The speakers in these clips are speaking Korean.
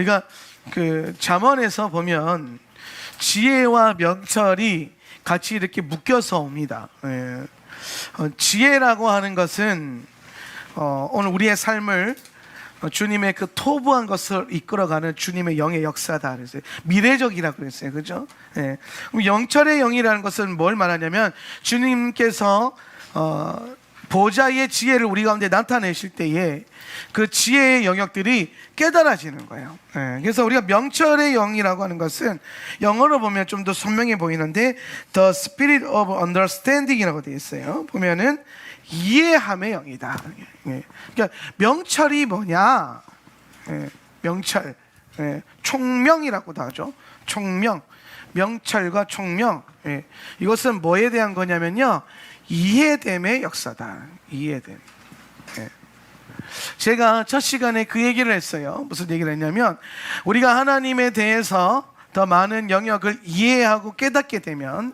우리가 그 잠언에서 보면 지혜와 명철이 같이 이렇게 묶여서 옵니다. 지혜라고 하는 것은 오늘 우리의 삶을 주님의 그 토부한 것을 이끌어가는 주님의 영의 역사다 그랬어요. 미래적이라고 그랬어요. 그죠? 영철의 영이라는 것은 뭘 말하냐면 주님께서 보좌의 지혜를 우리 가운데 나타내실 때에 그 지혜의 영역들이 깨달아지는 거예요. 그래서 우리가 명철의 영이라고 하는 것은 영어로 보면 좀 더 선명해 보이는데 The Spirit of Understanding이라고 되어 있어요. 보면은 이해함의 영이다. 그러니까 명철이 뭐냐? 명철, 총명이라고도 하죠. 총명, 명철과 총명. 이것은 뭐에 대한 거냐면요, 이해됨의 역사다. 이해됨. 제가 첫 시간에 그 얘기를 했어요. 무슨 얘기를 했냐면, 우리가 하나님에 대해서 더 많은 영역을 이해하고 깨닫게 되면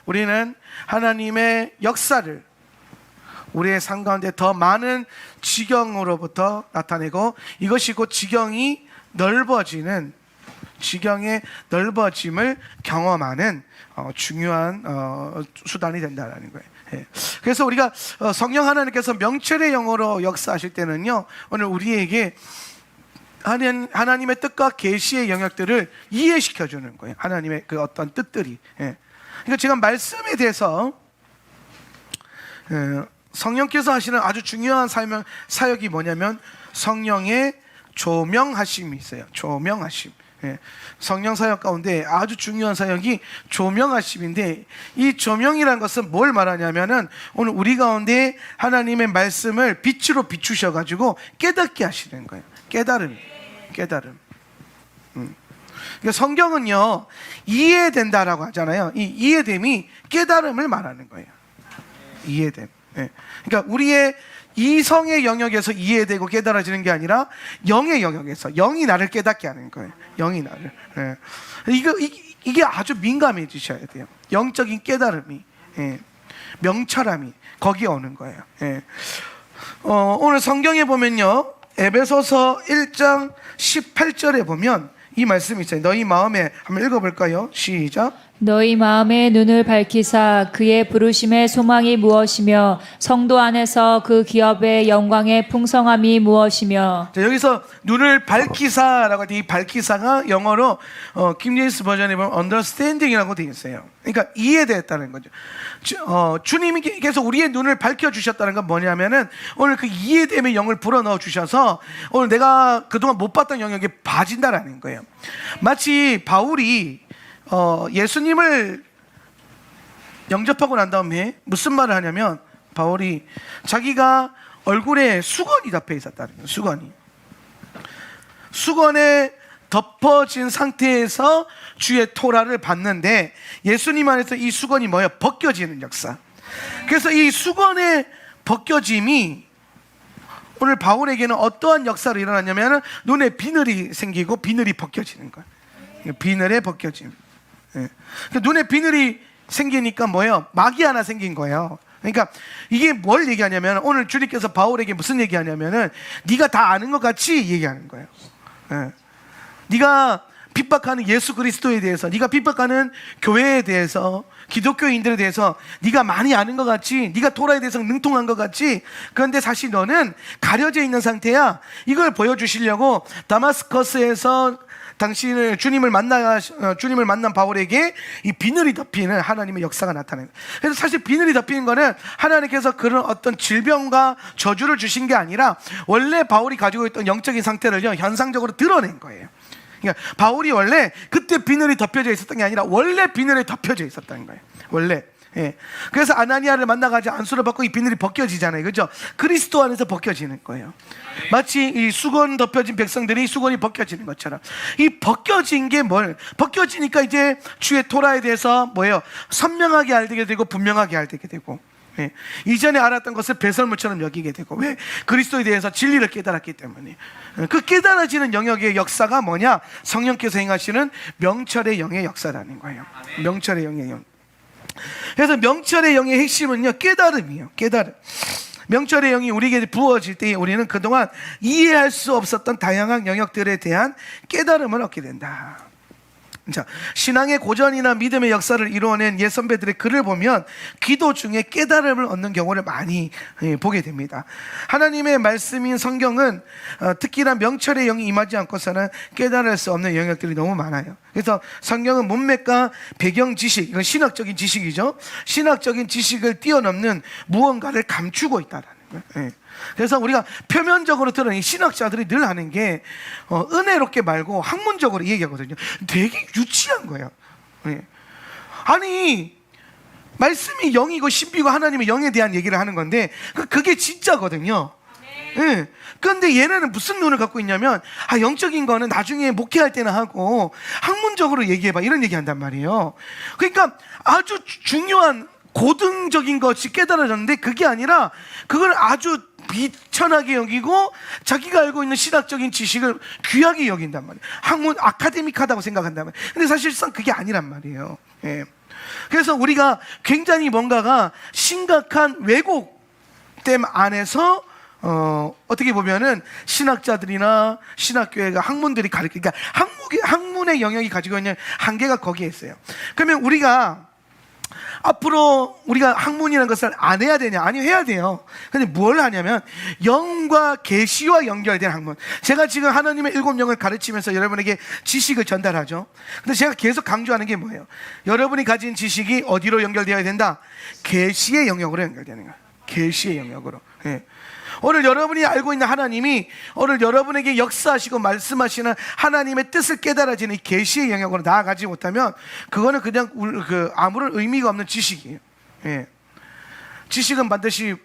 우리는 하나님의 역사를 우리의 삶 가운데 더 많은 지경으로부터 나타내고, 이것이 곧 지경이 넓어지는, 지경의 넓어짐을 경험하는 중요한 수단이 된다는 거예요. 그래서 우리가 성령 하나님께서 명철의 영으로 역사하실 때는요, 오늘 우리에게 하나님의 뜻과 계시의 영역들을 이해시켜 주는 거예요. 하나님의 그 어떤 뜻들이. 그러니까 제가 말씀에 대해서 성령께서 하시는 아주 중요한 사역이 뭐냐면 성령의 조명하심이 있어요. 조명하심. 성령 사역 가운데 아주 중요한 사역이 조명하심인데, 이 조명이라는 것은 뭘 말하냐면은 오늘 우리 가운데 하나님의 말씀을 빛으로 비추셔가지고 깨닫게 하시는 거예요. 깨달음. 그러니까 성경은요, 이해된다라고 하잖아요. 이 이해됨이 깨달음을 말하는 거예요. 이해됨. 그러니까 우리의 이성의 영역에서 이해되고 깨달아지는 게 아니라 영의 영역에서, 영이 나를 깨닫게 하는 거예요. 영이 나를. 이게 아주 민감해지셔야 돼요. 영적인 깨달음이, 명철함이 거기에 오는 거예요. 오늘 성경에 보면요, 에베소서 1장 18절에 보면 이 말씀이 있어요. 너희 마음에, 한번 읽어볼까요? 시작. 너희 마음의 눈을 밝히사 그의 부르심의 소망이 무엇이며 성도 안에서 그 기업의 영광의 풍성함이 무엇이며. 자, 여기서 눈을 밝히사라고 할 때 이 밝히사가 영어로 킹제임스 버전에 보면 understanding이라고 되어 있어요. 그러니까 이해됐다는 거죠. 주님께서 우리의 눈을 밝혀주셨다는 건 뭐냐면은 오늘 그 이해됨의 영을 불어넣어 주셔서 오늘 내가 그동안 못 봤던 영역에 봐진다라는 거예요. 마치 바울이 예수님을 영접하고 난 다음에 무슨 말을 하냐면, 바울이 자기가 얼굴에 수건이 덮여 있었다는 거예요. 수건에 덮어진 상태에서 주의 토라를 받는데, 예수님 안에서 이 수건이 뭐예요? 벗겨지는 역사. 그래서 이 수건의 벗겨짐이 오늘 바울에게는 어떠한 역사로 일어났냐면, 눈에 비늘이 생기고 비늘이 벗겨지는 거예요. 비늘의 벗겨짐. 눈에 비늘이 생기니까 뭐예요? 막이 하나 생긴 거예요. 그러니까 이게 뭘 얘기하냐면, 오늘 주님께서 바울에게 무슨 얘기하냐면은, 네가 다 아는 것 같이 얘기하는 거예요. 네가 핍박하는 예수 그리스도에 대해서, 네가 핍박하는 교회에 대해서, 기독교인들에 대해서 네가 많이 아는 것 같지, 네가 토라에 대해서 능통한 것 같지, 그런데 사실 너는 가려져 있는 상태야. 이걸 보여주시려고 다마스커스에서 주님을 만난 바울에게 이 비늘이 덮이는 하나님의 역사가 나타나요. 그래서 사실 비늘이 덮이는 거는 하나님께서 그런 어떤 질병과 저주를 주신 게 아니라 원래 바울이 가지고 있던 영적인 상태를요, 현상적으로 드러낸 거예요. 그러니까 바울이 원래 그때 비늘이 덮여져 있었던 게 아니라 원래 비늘에 덮여져 있었다는 거예요. 원래. 그래서 아나니아를 만나가지고 안수를 받고 이 비늘이 벗겨지잖아요. 그죠? 그리스도 안에서 벗겨지는 거예요. 마치 이 수건 덮여진 백성들이 수건이 벗겨지는 것처럼, 이 벗겨진 게 벗겨지니까 이제 주의 토라에 대해서 뭐예요? 선명하게 알게 되고 분명하게 알게 되고, 이전에 알았던 것을 배설물처럼 여기게 되고. 왜? 그리스도에 대해서 진리를 깨달았기 때문에. 그 깨달아지는 영역의 역사가 뭐냐? 성령께서 행하시는 명철의 영의 역사라는 거예요. 명철의 영의 영. 그래서 명철의 영의 핵심은요, 깨달음이에요. 깨달음. 명철의 영이 우리에게 부어질 때 우리는 그동안 이해할 수 없었던 다양한 영역들에 대한 깨달음을 얻게 된다. 자, 신앙의 고전이나 믿음의 역사를 이루어낸 옛 선배들의 글을 보면 기도 중에 깨달음을 얻는 경우를 많이 보게 됩니다. 하나님의 말씀인 성경은 특히나 명철의 영이 임하지 않고서는 깨달을 수 없는 영역들이 너무 많아요. 그래서 성경은 문맥과 배경 지식, 이건 신학적인 지식이죠. 신학적인 지식을 뛰어넘는 무언가를 감추고 있다라는 거예요. 그래서 우리가 표면적으로 들으니 신학자들이 늘 하는 게 은혜롭게 말고 학문적으로 얘기하거든요. 되게 유치한 거예요. 아니, 말씀이 영이고 신비고 하나님의 영에 대한 얘기를 하는 건데 그게 진짜거든요. 그런데 얘네는 무슨 눈을 갖고 있냐면 영적인 거는 나중에 목회할 때나 하고 학문적으로 얘기해봐 이런 얘기한단 말이에요. 그러니까 아주 중요한 고등적인 것이 깨달아졌는데 그게 아니라 그걸 아주 비천하게 여기고 자기가 알고 있는 신학적인 지식을 귀하게 여긴단 말이에요. 학문 아카데믹하다고 생각한단 말이에요. 근데 사실상 그게 아니란 말이에요. 그래서 우리가 굉장히 뭔가가 심각한 왜곡됨 안에서 어떻게 보면은 신학자들이나 신학교회가 학문들이 그러니까 학문의 영역이 가지고 있는 한계가 거기에 있어요. 그러면 우리가 앞으로 우리가 학문이라는 것을 안 해야 되냐? 아니요, 해야 돼요. 근데 뭘 하냐면 영과 계시와 연결된 학문. 제가 지금 하나님의 7영을 가르치면서 여러분에게 지식을 전달하죠. 근데 제가 계속 강조하는 게 뭐예요? 여러분이 가진 지식이 어디로 연결되어야 된다? 계시의 영역으로 연결되는 거예요. 계시의 영역으로. 오늘 여러분이 알고 있는 하나님이 오늘 여러분에게 역사하시고 말씀하시는 하나님의 뜻을 깨달아지는 이 계시의 영역으로 나아가지 못하면 그거는 그냥 아무런 의미가 없는 지식이에요. 지식은 반드시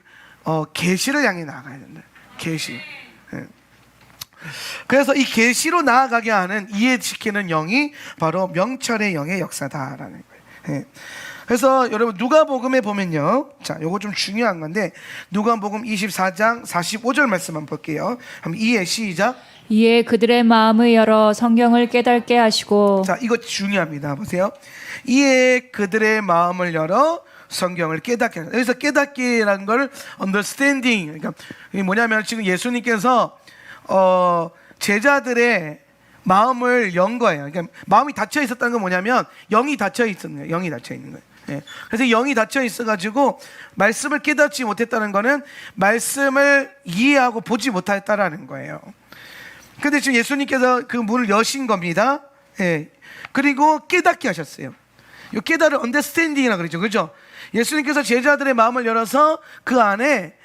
계시를 향해 나아가야 된다. 계시. 그래서 이 계시로 나아가게 하는 이해시키는 영이 바로 명철의 영의 역사다라는 거예요. 그래서 여러분 누가복음에 보면요, 자, 요거 좀 중요한 건데 누가복음 24장 45절 말씀 한번 볼게요. 한번 이해 시작. 이에 그들의 마음을 열어 성경을 깨닫게 하시고. 자, 이거 중요합니다. 보세요. 이에 그들의 마음을 열어 성경을 깨닫게 하시고. 여기서 깨닫기라는 걸 understanding, 그러니까 이게 뭐냐면 지금 예수님께서 제자들의 마음을 연 거예요. 그러니까 마음이 닫혀 있었다는 건 뭐냐면 영이 닫혀 있었네요. 영이 닫혀 있는 거예요. 그래서 영이 닫혀 있어가지고 말씀을 깨닫지 못했다는 거는 말씀을 이해하고 보지 못했다라는 거예요. 근데 지금 예수님께서 그 문을 여신 겁니다. 그리고 깨닫게 하셨어요. 이 깨달을 understanding이라고 그러죠. 그죠? 예수님께서 제자들의 마음을 열어서 그 안에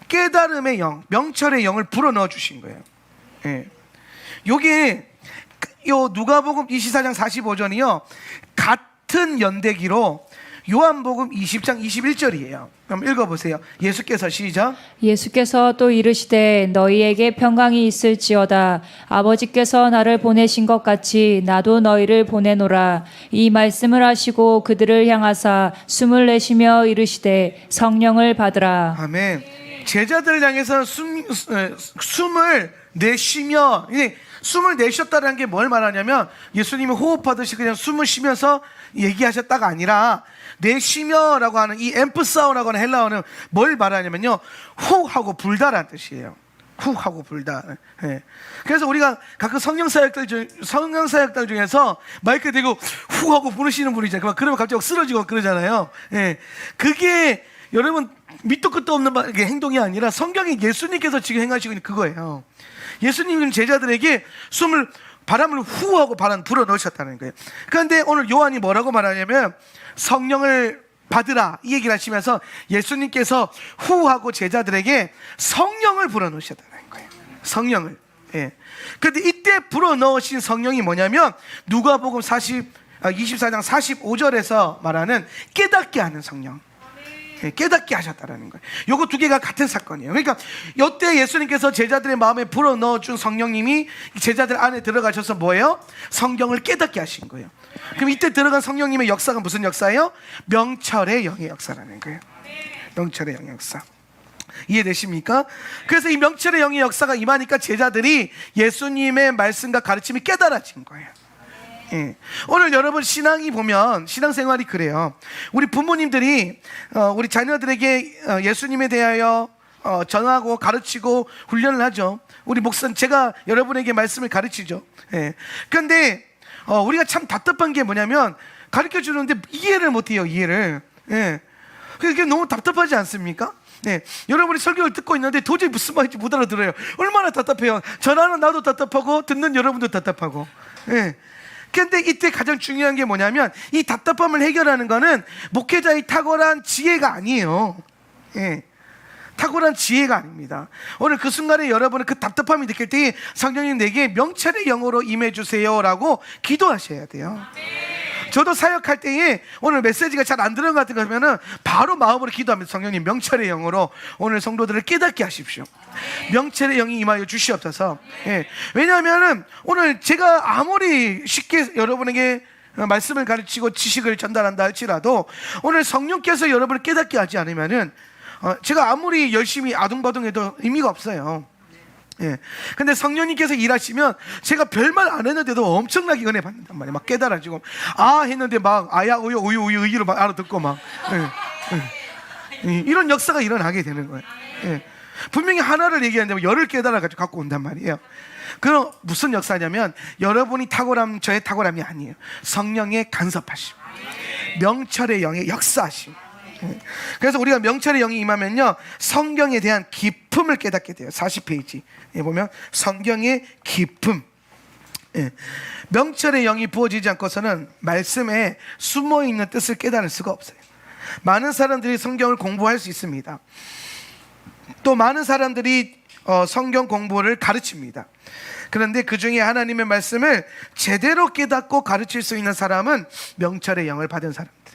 깨달음의 영, 명철의 영을 불어넣어 주신 거예요. 요게 요 누가복음 24장 45절이요 같은 연대기로 요한복음 20장 21절이에요. 그럼 읽어보세요. 예수께서 시작. 예수께서 또 이르시되 너희에게 평강이 있을지어다. 아버지께서 나를 보내신 것 같이 나도 너희를 보내노라. 이 말씀을 하시고 그들을 향하사 숨을 내쉬며 이르시되 성령을 받으라. 아멘. 제자들 향해서 숨을 내쉬며, 숨을 내쉬었다는 게 뭘 말하냐면 예수님이 호흡하듯이 그냥 숨을 쉬면서 얘기하셨다가 아니라 내쉬며라고 하는 이 엠프사우라고 하는 헬라어는 뭘 말하냐면요, 후 하고 불다라는 뜻이에요. 후 하고 불다. 그래서 우리가 가끔 성령사역들 중에서 마이크 대고 후 하고 부르시는 분이 있잖아요. 그러면 갑자기 쓰러지고 그러잖아요. 그게 여러분 밑도 끝도 없는 행동이 아니라 성경에 예수님께서 지금 행하시고 있는 그거예요. 예수님은 제자들에게 바람을 후하고 바람 불어 넣으셨다는 거예요. 그런데 오늘 요한이 뭐라고 말하냐면 성령을 받으라 이 얘기를 하시면서 예수님께서 후하고 제자들에게 성령을 불어 넣으셨다는 거예요. 성령을. 그런데 이때 불어 넣으신 성령이 뭐냐면 누가복음 24장 45절에서 말하는 깨닫게 하는 성령. 깨닫게 하셨다라는 거예요. 요거 두 개가 같은 사건이에요. 그러니까 이때 예수님께서 제자들의 마음에 불어넣어준 성령님이 제자들 안에 들어가셔서 뭐예요? 성경을 깨닫게 하신 거예요. 그럼 이때 들어간 성령님의 역사가 무슨 역사예요? 명철의 영의 역사라는 거예요. 명철의 영의 역사. 이해되십니까? 그래서 이 명철의 영의 역사가 임하니까 제자들이 예수님의 말씀과 가르침이 깨달아진 거예요. 오늘 여러분 신앙이 보면 신앙생활이 그래요. 우리 부모님들이 우리 자녀들에게 예수님에 대하여 전하고 가르치고 훈련을 하죠. 우리 목사 제가 여러분에게 말씀을 가르치죠. 예. 그런데 우리가 참 답답한 게 뭐냐면 가르쳐 주는데 이해를 못해요. 이해를. 예. 그게 너무 답답하지 않습니까? 네, 여러분이 설교를 듣고 있는데 도저히 무슨 말인지 못 알아들어요. 얼마나 답답해요. 전하는 나도 답답하고 듣는 여러분도 답답하고. 예. 근데 이때 가장 중요한 게 뭐냐면 이 답답함을 해결하는 거는 목회자의 탁월한 지혜가 아니에요. 예. 탁월한 지혜가 아닙니다. 오늘 그 순간에 여러분은 그 답답함이 느낄 때 성령님 내게 명철의 영으로 임해 주세요라고 기도하셔야 돼요. 저도 사역할 때에 오늘 메시지가 잘 안 들어간 것 같은 거 하면은 바로 마음으로 기도합니다. 성령님 명철의 영으로 오늘 성도들을 깨닫게 하십시오. 명철의 영이 임하여 주시옵소서. 예. 왜냐하면은 오늘 제가 아무리 쉽게 여러분에게 말씀을 가르치고 지식을 전달한다 할지라도 오늘 성령께서 여러분을 깨닫게 하지 않으면은 제가 아무리 열심히 아둥바둥해도 의미가 없어요. 예. 근데 성령님께서 일하시면 제가 별말 안 했는데도 엄청나게 은혜 받는단 말이에요. 막 깨달아지고 했는데 막 아야 우유 의유로 막 알아듣고 막 이런 역사가 일어나게 되는 거예요. 예. 분명히 하나를 얘기하는데 열을 깨달아가지고 갖고 온단 말이에요. 그럼 무슨 역사냐면 여러분이 탁월함 저의 탁월함이 아니에요. 성령의 간섭하심, 명철의 영의 역사하심. 그래서 우리가 명철의 영이 임하면요 성경에 대한 깊음을 깨닫게 돼요. 40페이지에 보면 성경의 깊음. 명철의 영이 부어지지 않고서는 말씀에 숨어있는 뜻을 깨달을 수가 없어요. 많은 사람들이 성경을 공부할 수 있습니다. 또 많은 사람들이 성경 공부를 가르칩니다. 그런데 그 중에 하나님의 말씀을 제대로 깨닫고 가르칠 수 있는 사람은 명철의 영을 받은 사람들이에요.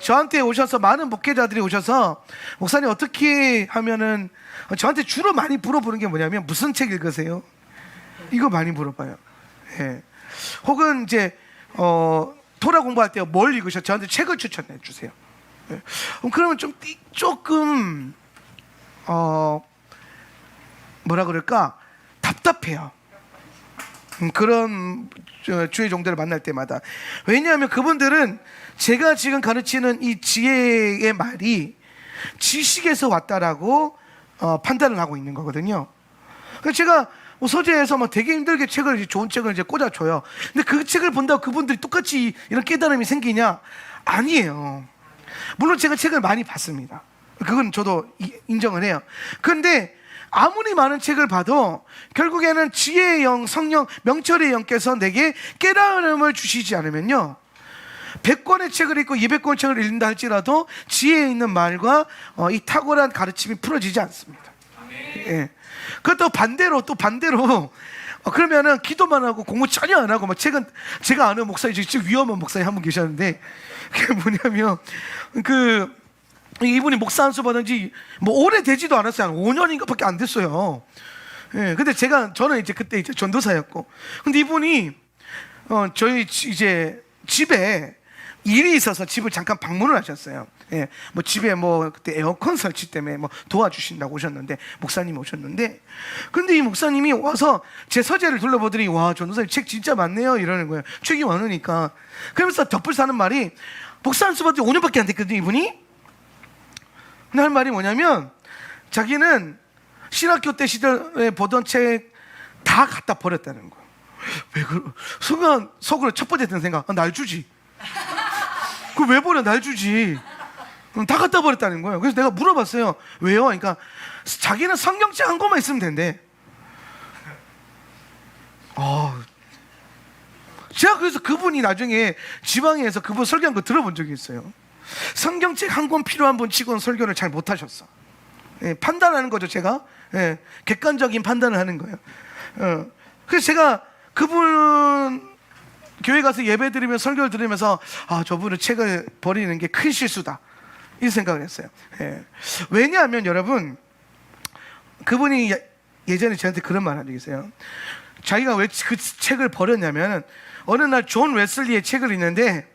저한테 오셔서 많은 목회자들이 오셔서 목사님 어떻게 하면은 저한테 주로 많이 물어보는 게 뭐냐면 무슨 책 읽으세요? 이거 많이 물어봐요. 예. 혹은 이제 토라 공부할 때 뭘 읽으셔? 저한테 책을 추천해 주세요. 예. 그러면 조금 뭐라 그럴까 답답해요. 그런 주의 종들을 만날 때마다. 왜냐하면 그분들은 제가 지금 가르치는 이 지혜의 말이 지식에서 왔다라고 판단을 하고 있는 거거든요. 그래서 제가 서재에서 막 되게 힘들게 좋은 책을 이제 꽂아줘요. 근데 그 책을 본다고 그분들이 똑같이 이런 깨달음이 생기냐? 아니에요. 물론 제가 책을 많이 봤습니다. 그건 저도 인정을 해요. 그런데 아무리 많은 책을 봐도 결국에는 지혜의 영, 성령, 명철의 영께서 내게 깨달음을 주시지 않으면요 100권의 책을 읽고 200권의 책을 읽는다 할지라도 지혜에 있는 말과 이 탁월한 가르침이 풀어지지 않습니다. 예. 그것도 반대로 그러면은 기도만 하고 공부 전혀 안 하고 막 책은 제가 아는 목사님 진짜 위험한 목사님 한 분 계셨는데 그게 뭐냐면 이분이 목사 안수 받은 지 뭐 오래 되지도 않았어요. 한 5년인가 밖에 안 됐어요. 예. 근데 저는 이제 그때 이제 전도사였고. 근데 이분이 저희 이제 집에 일이 있어서 집을 잠깐 방문을 하셨어요. 예. 뭐 집에 뭐 그때 에어컨 설치 때문에 뭐 도와주신다고 오셨는데 목사님이 오셨는데 근데 이 목사님이 와서 제 서재를 둘러보더니 와 전도사님 책 진짜 많네요 이러는 거예요. 책이 많으니까. 그러면서 덧불 하는 말이 목사 안수 받은 지 5년밖에 안 됐거든요 이분이. 근데 할 말이 뭐냐면 자기는 신학교 때 시절에 보던 책 다 갖다 버렸다는 거예요. 왜 순간 속으로 첫 번째 든 생각 날 주지. 그걸 왜 버려? 날 주지. 다 갖다 버렸다는 거예요. 그래서 내가 물어봤어요. 왜요? 그러니까 자기는 성경책 한 권만 있으면 된대. 제가 그래서 그분이 나중에 지방에서 그분 설교한 거 들어본 적이 있어요. 성경책 한 권 필요한 분 치고는 설교를 잘 못하셨어. 예, 판단하는 거죠 제가. 예, 객관적인 판단을 하는 거예요. 그래서 제가 그분 교회 가서 예배 드리면 설교를 들으면서 저분은 책을 버리는 게 큰 실수다 이 생각을 했어요. 예. 왜냐하면 여러분 그분이 예전에 저한테 그런 말 한 적이 있어요. 자기가 왜 그 책을 버렸냐면 어느 날 존 웨슬리의 책을 읽는데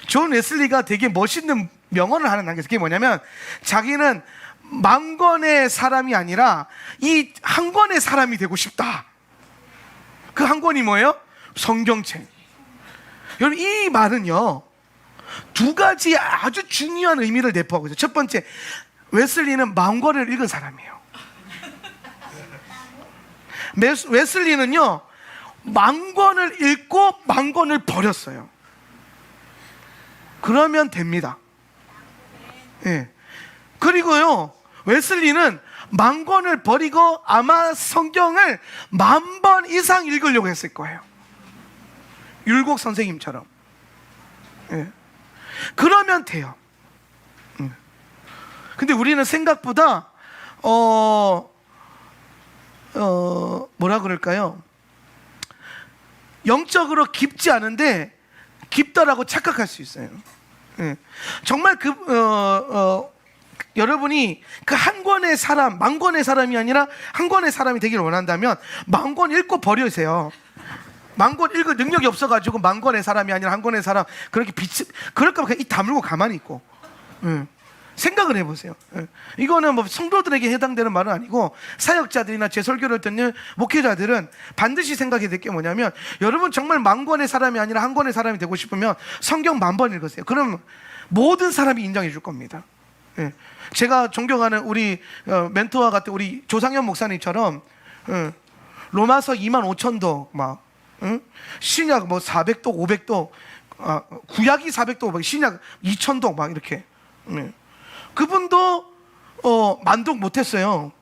존 웨슬리가 되게 멋있는 명언을 하나 남겼어요. 그게 뭐냐면 자기는 만 권의 사람이 아니라 이 한 권의 사람이 되고 싶다. 그 한 권이 뭐예요? 성경책. 여러분 이 말은요 두 가지 아주 중요한 의미를 내포하고 있어요. 첫 번째 웨슬리는 만권을 읽은 사람이에요. 웨슬리는요, 만권을 읽고 만권을 버렸어요. 그러면 됩니다. 예. 그리고요, 웨슬리는 만권을 버리고 아마 성경을 10,000번 이상 읽으려고 했을 거예요. 율곡 선생님처럼. 예. 그러면 돼요. 근데 우리는 생각보다 뭐라 그럴까요? 영적으로 깊지 않은데 깊다라고 착각할 수 있어요. 예. 정말 여러분이 그 한 권의 사람, 10,000권의 사람이 아니라 한 권의 사람이 되기를 원한다면 10,000권 읽고 버리세요. 10,000권 읽을 능력이 없어가지고 10,000권의 사람이 아니라 한 권의 사람, 그렇게 그럴 거면 그냥 입 다물고 가만히 있고. 생각을 해보세요. 이거는 뭐 성도들에게 해당되는 말은 아니고, 사역자들이나 제 설교를 듣는 목회자들은 반드시 생각해야 될 게 뭐냐면, 여러분 정말 10,000권의 사람이 아니라 한 권의 사람이 되고 싶으면 성경 10,000번 읽으세요. 그럼 모든 사람이 인정해 줄 겁니다. 제가 존경하는 우리 멘토와 같은 우리 조상현 목사님처럼 로마서 25,000도 막 신약 뭐 400도 500도 구약이 400도 신약 2,000도 막 이렇게 그분도 만독 못했어요.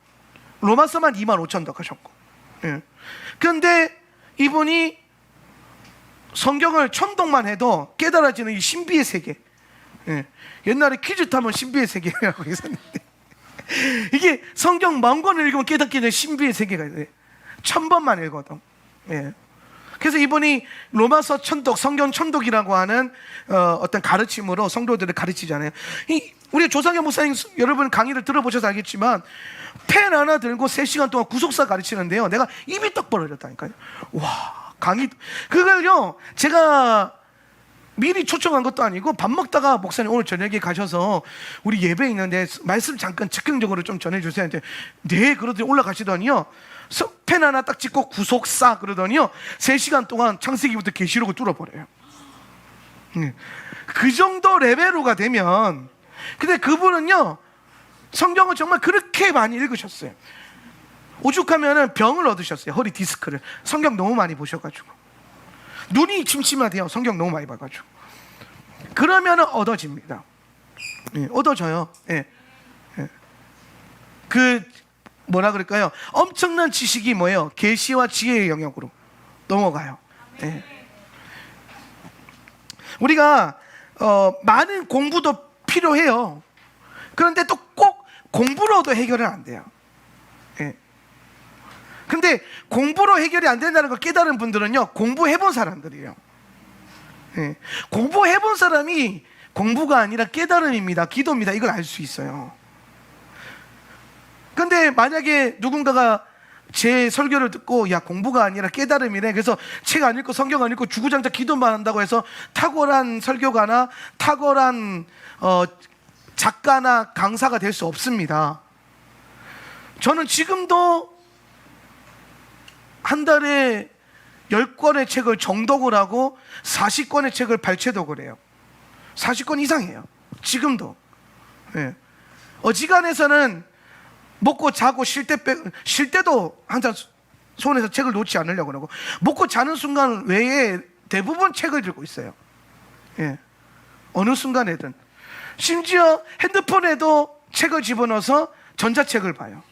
로마서만 25,000도 하셨고. 그런데 이분이 성경을 천독만 해도 깨달아지는 이 신비의 세계. 옛날에 퀴즈 타면 신비의 세계라고 했었는데 이게 성경 10,000권을 읽으면 깨닫게 되는 신비의 세계가 있어요. 1,000번만 읽어도. 그래서 이분이 로마서 천독, 성경 천독이라고 하는 어떤 가르침으로 성도들을 가르치잖아요. 우리 조상현 목사님 여러분 강의를 들어보셔서 알겠지만 펜 하나 들고 3시간 동안 구속사 가르치는데요, 내가 입이 떡 벌어졌다니까요. 와, 강의 그걸요, 제가 미리 초청한 것도 아니고 밥 먹다가 목사님 오늘 저녁에 가셔서 우리 예배 있는데 말씀 잠깐 즉흥적으로 좀 전해주세요 했는데, 네 그러더니 올라가시더니요, 펜 하나 딱 찍고 구속사 그러더니요 3시간 동안 창세기부터 계시록을 뚫어버려요. 그 정도 레벨로가 되면, 근데 그분은요 성경을 정말 그렇게 많이 읽으셨어요. 오죽하면은 병을 얻으셨어요. 허리 디스크를. 성경 너무 많이 보셔가지고 눈이 침침하대요. 성경 너무 많이 봐가지고. 그러면은 얻어집니다. 얻어져요. 그 뭐라 그럴까요? 엄청난 지식이 뭐예요? 계시와 지혜의 영역으로 넘어가요. 우리가 많은 공부도 필요해요. 그런데 또 꼭 공부로도 해결은 안 돼요. 근데 공부로 해결이 안 된다는 걸 깨달은 분들은요, 공부해본 사람들이에요. 공부해본 사람이 공부가 아니라 깨달음입니다. 기도입니다. 이걸 알 수 있어요. 근데 만약에 누군가가 제 설교를 듣고, 야, 공부가 아니라 깨달음이래, 그래서 책 안 읽고 성경 안 읽고 주구장창 기도만 한다고 해서 탁월한 설교가나 탁월한 작가나 강사가 될 수 없습니다. 저는 지금도 한 달에 10권의 책을 정독을 하고 40권의 책을 발췌독을 해요. 40권 이상이에요. 지금도. 어지간해서는 먹고 자고 쉴 때도 항상 손에서 책을 놓지 않으려고 하고, 먹고 자는 순간 외에 대부분 책을 들고 있어요. 어느 순간에든. 심지어 핸드폰에도 책을 집어넣어서 전자책을 봐요.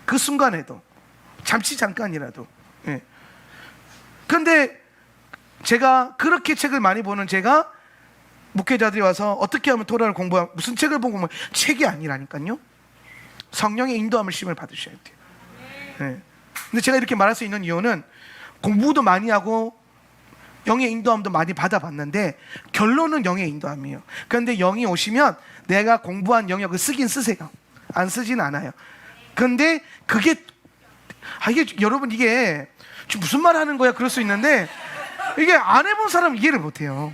그 순간에도. 잠깐이라도. 그런데 제가 그렇게 책을 많이 보는 제가 목회자들이 와서 어떻게 하면 토라를 공부하면, 무슨 책을 보고 뭐, 책이 아니라니까요. 성령의 인도함을 심을 받으셔야 돼요. 근데 제가 이렇게 말할 수 있는 이유는 공부도 많이 하고 영의 인도함도 많이 받아봤는데 결론은 영의 인도함이에요. 그런데 영이 오시면 내가 공부한 영역을 쓰긴 쓰세요. 안 쓰진 않아요. 그런데 그게 이게 여러분, 이게 지금 무슨 말 하는 거야 그럴 수 있는데, 이게 안 해본 사람은 이해를 못해요.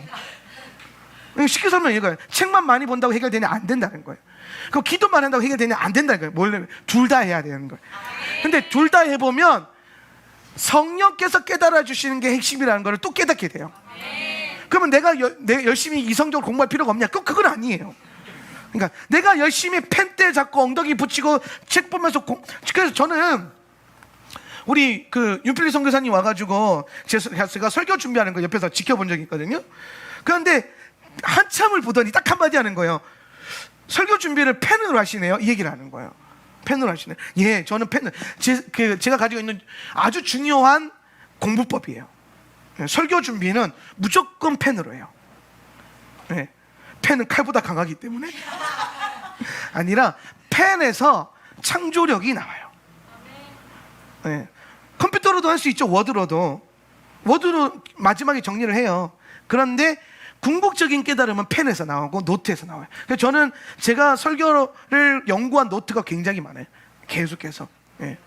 쉽게 설명해 이거예요. 책만 많이 본다고 해결되냐? 안 된다는 거예요. 그럼 기도만 한다고 해결되냐? 안 된다는 거예요. 둘 다 해야 되는 거예요. 근데 둘 다 해보면 성령께서 깨달아 주시는 게 핵심이라는 걸 또 깨닫게 돼요. 그러면 내가 열심히 이성적으로 공부할 필요가 없냐? 그건 아니에요. 그러니까 내가 열심히 펜대 잡고 엉덩이 붙이고 책 보면서 그래서 저는 우리 그 윤필리 선교사님 와가지고 제가 설교 준비하는 거 옆에서 지켜본 적이 있거든요. 그런데 한참을 보더니 딱 한마디 하는 거예요. 설교 준비를 펜으로 하시네요. 이 얘기를 하는 거예요. 펜으로 하시네. 예, 저는 제가 가지고 있는 아주 중요한 공부법이에요. 예, 설교 준비는 무조건 펜으로 해요. 예, 펜은 칼보다 강하기 때문에. 아니라 펜에서 창조력이 나와요. 예, 컴퓨터로도 할 수 있죠. 워드로 마지막에 정리를 해요. 그런데 궁극적인 깨달음은 펜에서 나오고 노트에서 나와요. 그래서 저는 제가 설교를 연구한 노트가 굉장히 많아요. 계속해서. 예.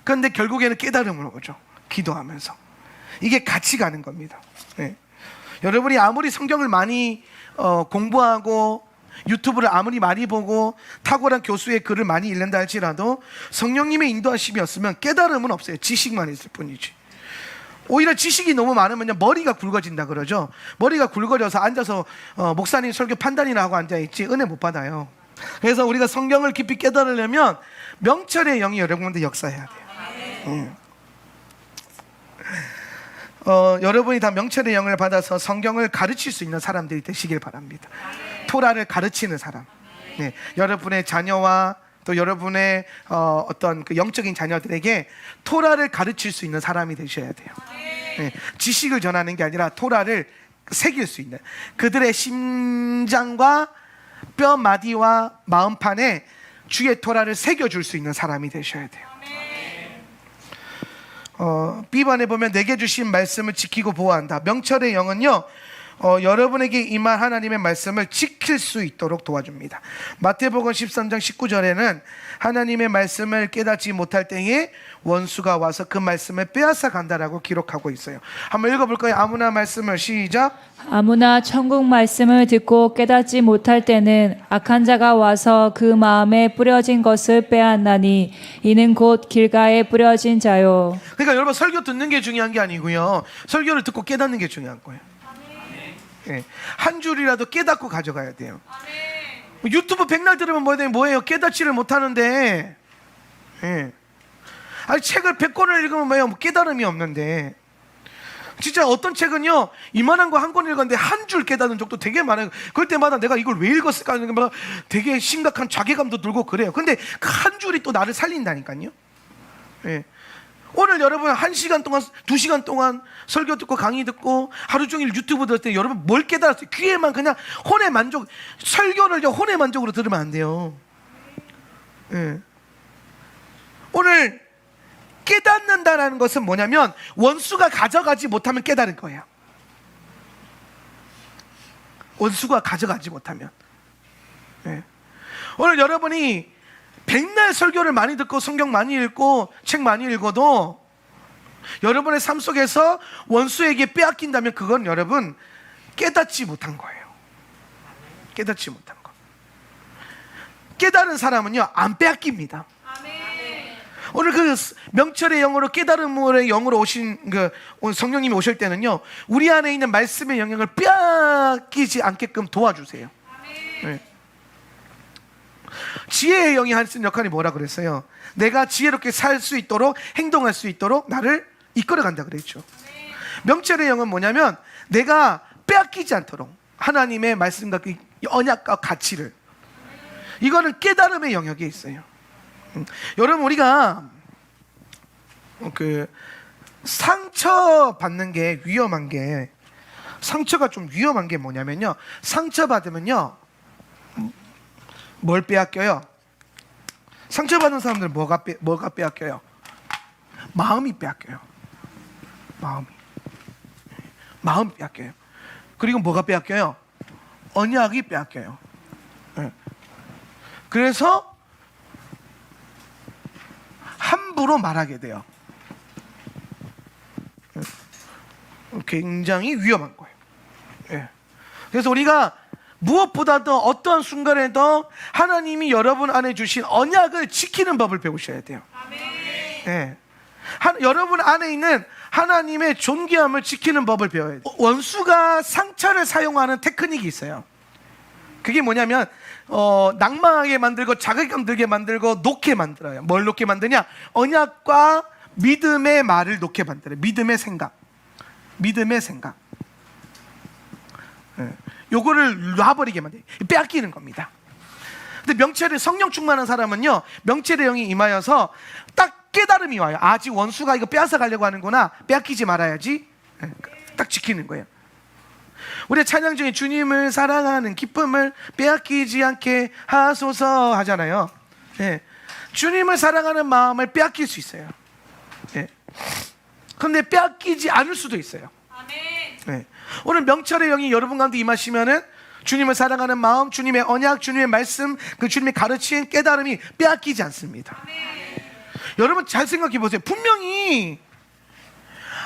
그런데 결국에는 깨달음으로 오죠. 기도하면서. 이게 같이 가는 겁니다. 예. 여러분이 아무리 성경을 많이 공부하고 유튜브를 아무리 많이 보고 탁월한 교수의 글을 많이 읽는다 할지라도 성령님의 인도하심이 없으면 깨달음은 없어요. 지식만 있을 뿐이지. 오히려 지식이 너무 많으면 머리가 굵어진다 그러죠. 머리가 굵어져서 앉아서 목사님 설교 판단이나 하고 앉아있지 은혜 못 받아요. 그래서 우리가 성경을 깊이 깨달으려면 명철의 영이 여러분한테 역사해야 돼요. 여러분이 다 명철의 영을 받아서 성경을 가르칠 수 있는 사람들이 되시길 바랍니다. 토라를 가르치는 사람. 네, 여러분의 자녀와 또 여러분의 어떤 그 영적인 자녀들에게 토라를 가르칠 수 있는 사람이 되셔야 돼요. 네, 지식을 전하는 게 아니라 토라를 새길 수 있는, 그들의 심장과 뼈 마디와 마음판에 주의 토라를 새겨줄 수 있는 사람이 되셔야 돼요. B번에 보면 내게 주신 말씀을 지키고 보호한다. 명철의 영은요, 여러분에게 임한 하나님의 말씀을 지킬 수 있도록 도와줍니다. 마태복음 13장 19절에는 하나님의 말씀을 깨닫지 못할 때에 원수가 와서 그 말씀을 빼앗아 간다라고 기록하고 있어요. 한번 읽어볼까요? 아무나 말씀을 시작. 아무나 천국 말씀을 듣고 깨닫지 못할 때는 악한 자가 와서 그 마음에 뿌려진 것을 빼앗나니 이는 곧 길가에 뿌려진 자요. 그러니까 여러분, 설교 듣는 게 중요한 게 아니고요, 설교를 듣고 깨닫는 게 중요한 거예요. 예, 한 줄이라도 깨닫고 가져가야 돼요. 유튜브 백날 들으면 뭐예요? 깨닫지를 못하는데. 예. 아니, 책을 100권을 읽으면 뭐예요? 깨달음이 없는데. 진짜 어떤 책은요, 이만한 거 한 권 읽었는데 한 줄 깨닫는 적도 되게 많아요. 그럴 때마다 내가 이걸 왜 읽었을까 하는 게 되게 심각한 자괴감도 들고 그래요. 근데 그 한 줄이 또 나를 살린다니까요. 예. 오늘 여러분 1시간 동안 2시간 동안 설교 듣고 강의 듣고 하루 종일 유튜브 들을 때 여러분 뭘 깨달았어요? 귀에만 그냥 혼의 만족, 설교를 혼의 만족으로 들으면 안 돼요. 예. 오늘 깨닫는다라는 것은 뭐냐면 원수가 가져가지 못하면 깨달을 거예요. 원수가 가져가지 못하면. 예. 오늘 여러분이 백날 설교를 많이 듣고 성경 많이 읽고 책 많이 읽어도 여러분의 삶 속에서 원수에게 빼앗긴다면 그건 여러분 깨닫지 못한 거예요. 깨닫지 못한 거. 깨달은 사람은요, 안 빼앗깁니다. 오늘 그 명철의 영으로 깨달음의 영으로 오신 그 성령님이 오실 때는요, 우리 안에 있는 말씀의 영향을 빼앗기지 않게끔 도와주세요. 네. 지혜의 영이 하는 역할이 뭐라 그랬어요? 내가 지혜롭게 살 수 있도록, 행동할 수 있도록 나를 이끌어간다 그랬죠. 명철의 영은 뭐냐면 내가 빼앗기지 않도록 하나님의 말씀과 그 언약과 가치를, 이거는 깨달음의 영역에 있어요. 여러분, 우리가 그 상처 받는 게 위험한 게, 상처가 좀 위험한 게 뭐냐면요, 상처 받으면요 뭘 빼앗겨요? 상처받은 사람들은 뭐가 빼앗겨요? 마음이 빼앗겨요. 마음이 빼앗겨요. 그리고 뭐가 빼앗겨요? 언약이 빼앗겨요. 그래서 함부로 말하게 돼요. 굉장히 위험한 거예요. 그래서 우리가 무엇보다도 어떠한 순간에도 하나님이 여러분 안에 주신 언약을 지키는 법을 배우셔야 돼요. 네. 여러분 안에 있는 하나님의 존귀함을 지키는 법을 배워야 돼요. 원수가 상처를 사용하는 테크닉이 있어요. 그게 뭐냐면 낭망하게 만들고 자괴감 들게 만들고 놓게 만들어요. 뭘 놓게 만드냐? 언약과 믿음의 말을 놓게 만들어요. 믿음의 생각. 요거를 놔버리게 만들어요. 빼앗기는 겁니다. 근데 명철의 성령 충만한 사람은요, 명철의 영이 임하여서 딱 깨달음이 와요. 아직 원수가 이거 빼앗아 가려고 하는구나. 빼앗기지 말아야지. 딱 지키는 거예요. 우리 찬양 중에 주님을 사랑하는 기쁨을 빼앗기지 않게 하소서 하잖아요. 주님을 사랑하는 마음을 빼앗길 수 있어요. 그런데 빼앗기지 않을 수도 있어요. 오늘 명철의 영이 여러분 가운데 임하시면은 주님을 사랑하는 마음, 주님의 언약, 주님의 말씀, 그 주님의 가르침, 깨달음이 빼앗기지 않습니다. 여러분 잘 생각해 보세요. 분명히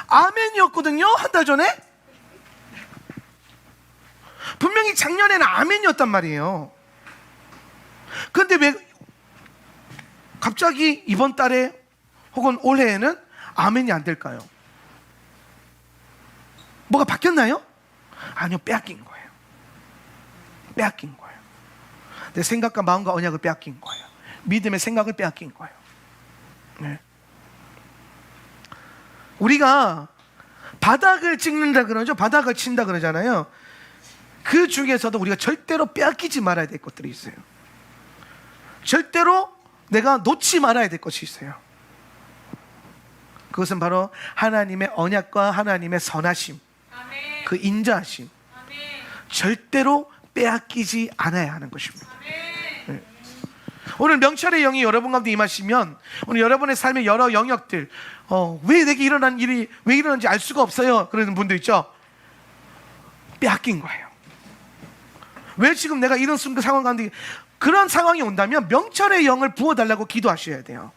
아멘이었거든요. 한 달 전에 분명히 작년에는 아멘이었단 말이에요. 그런데 왜 갑자기 이번 달에 혹은 올해에는 아멘이 안 될까요? 뭐가 바뀌었나요? 아니요, 빼앗긴 거예요. 내 생각과 마음과 언약을 빼앗긴 거예요. 믿음의 생각을 빼앗긴 거예요. 우리가 바닥을 찍는다 그러죠. 바닥을 친다 그러잖아요. 그 중에서도 우리가 절대로 빼앗기지 말아야 될 것들이 있어요. 절대로 내가 놓지 말아야 될 것이 있어요. 그것은 바로 하나님의 언약과 하나님의 선하심, 그 인자하심, 절대로 빼앗기지 않아야 하는 것입니다. 오늘 명철의 영이 여러분 가운데 임하시면 오늘 여러분의 삶의 여러 영역들, 왜 내게 일어난 일이 왜 일어난지 알 수가 없어요 그러는 분들 있죠. 빼앗긴 거예요. 왜 지금 내가 이런 상황 가운데, 그런 상황이 온다면 명철의 영을 부어달라고 기도하셔야 돼요.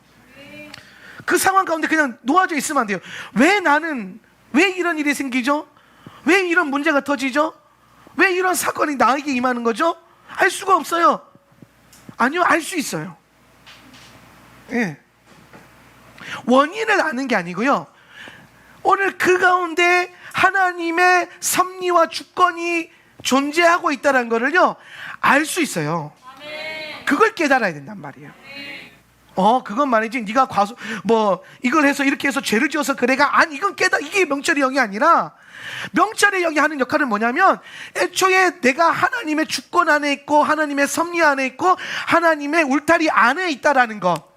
그 상황 가운데 그냥 놓아져 있으면 안 돼요. 왜 이런 일이 생기죠? 왜 이런 문제가 터지죠? 왜 이런 사건이 나에게 임하는 거죠? 알 수가 없어요. 아니요, 알 수 있어요. 원인을 아는 게 아니고요, 오늘 그 가운데 하나님의 섭리와 주권이 존재하고 있다는 것을요 알 수 있어요. 그걸 깨달아야 된단 말이에요. 그건 말이지 네가 이걸 해서 이렇게 해서 죄를 지어서 그래가, 아니 이건 이게 명철의 영이 아니라, 명철의 영이 하는 역할은 뭐냐면 애초에 내가 하나님의 주권 안에 있고 하나님의 섭리 안에 있고 하나님의 울타리 안에 있다라는 거.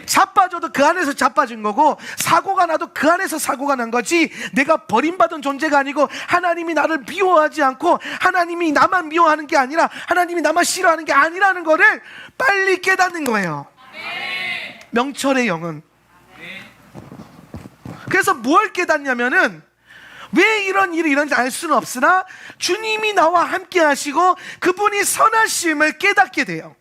자빠져도 그 안에서 자빠진 거고, 사고가 나도 그 안에서 사고가 난 거지, 내가 버림받은 존재가 아니고 하나님이 나를 미워하지 않고 하나님이 나만 미워하는 게 아니라 하나님이 나만 싫어하는 게 아니라는 거를 빨리 깨닫는 거예요. 명철의 영은. 그래서 뭘 깨닫냐면은, 왜 이런 일이 일어난지 알 수는 없으나 주님이 나와 함께 하시고 그분이 선하심을 깨닫게 돼요.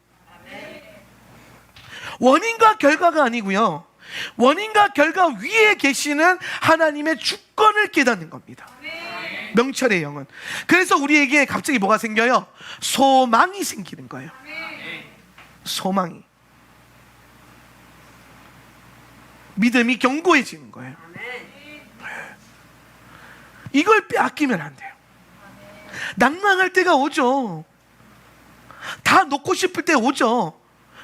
원인과 결과가 아니고요, 원인과 결과 위에 계시는 하나님의 주권을 깨닫는 겁니다. 명철의 영은. 그래서 우리에게 갑자기 뭐가 생겨요? 소망이 생기는 거예요. 소망이. 믿음이 견고해지는 거예요. 이걸 빼앗기면 안 돼요. 낭망할 때가 오죠. 다 놓고 싶을 때 오죠.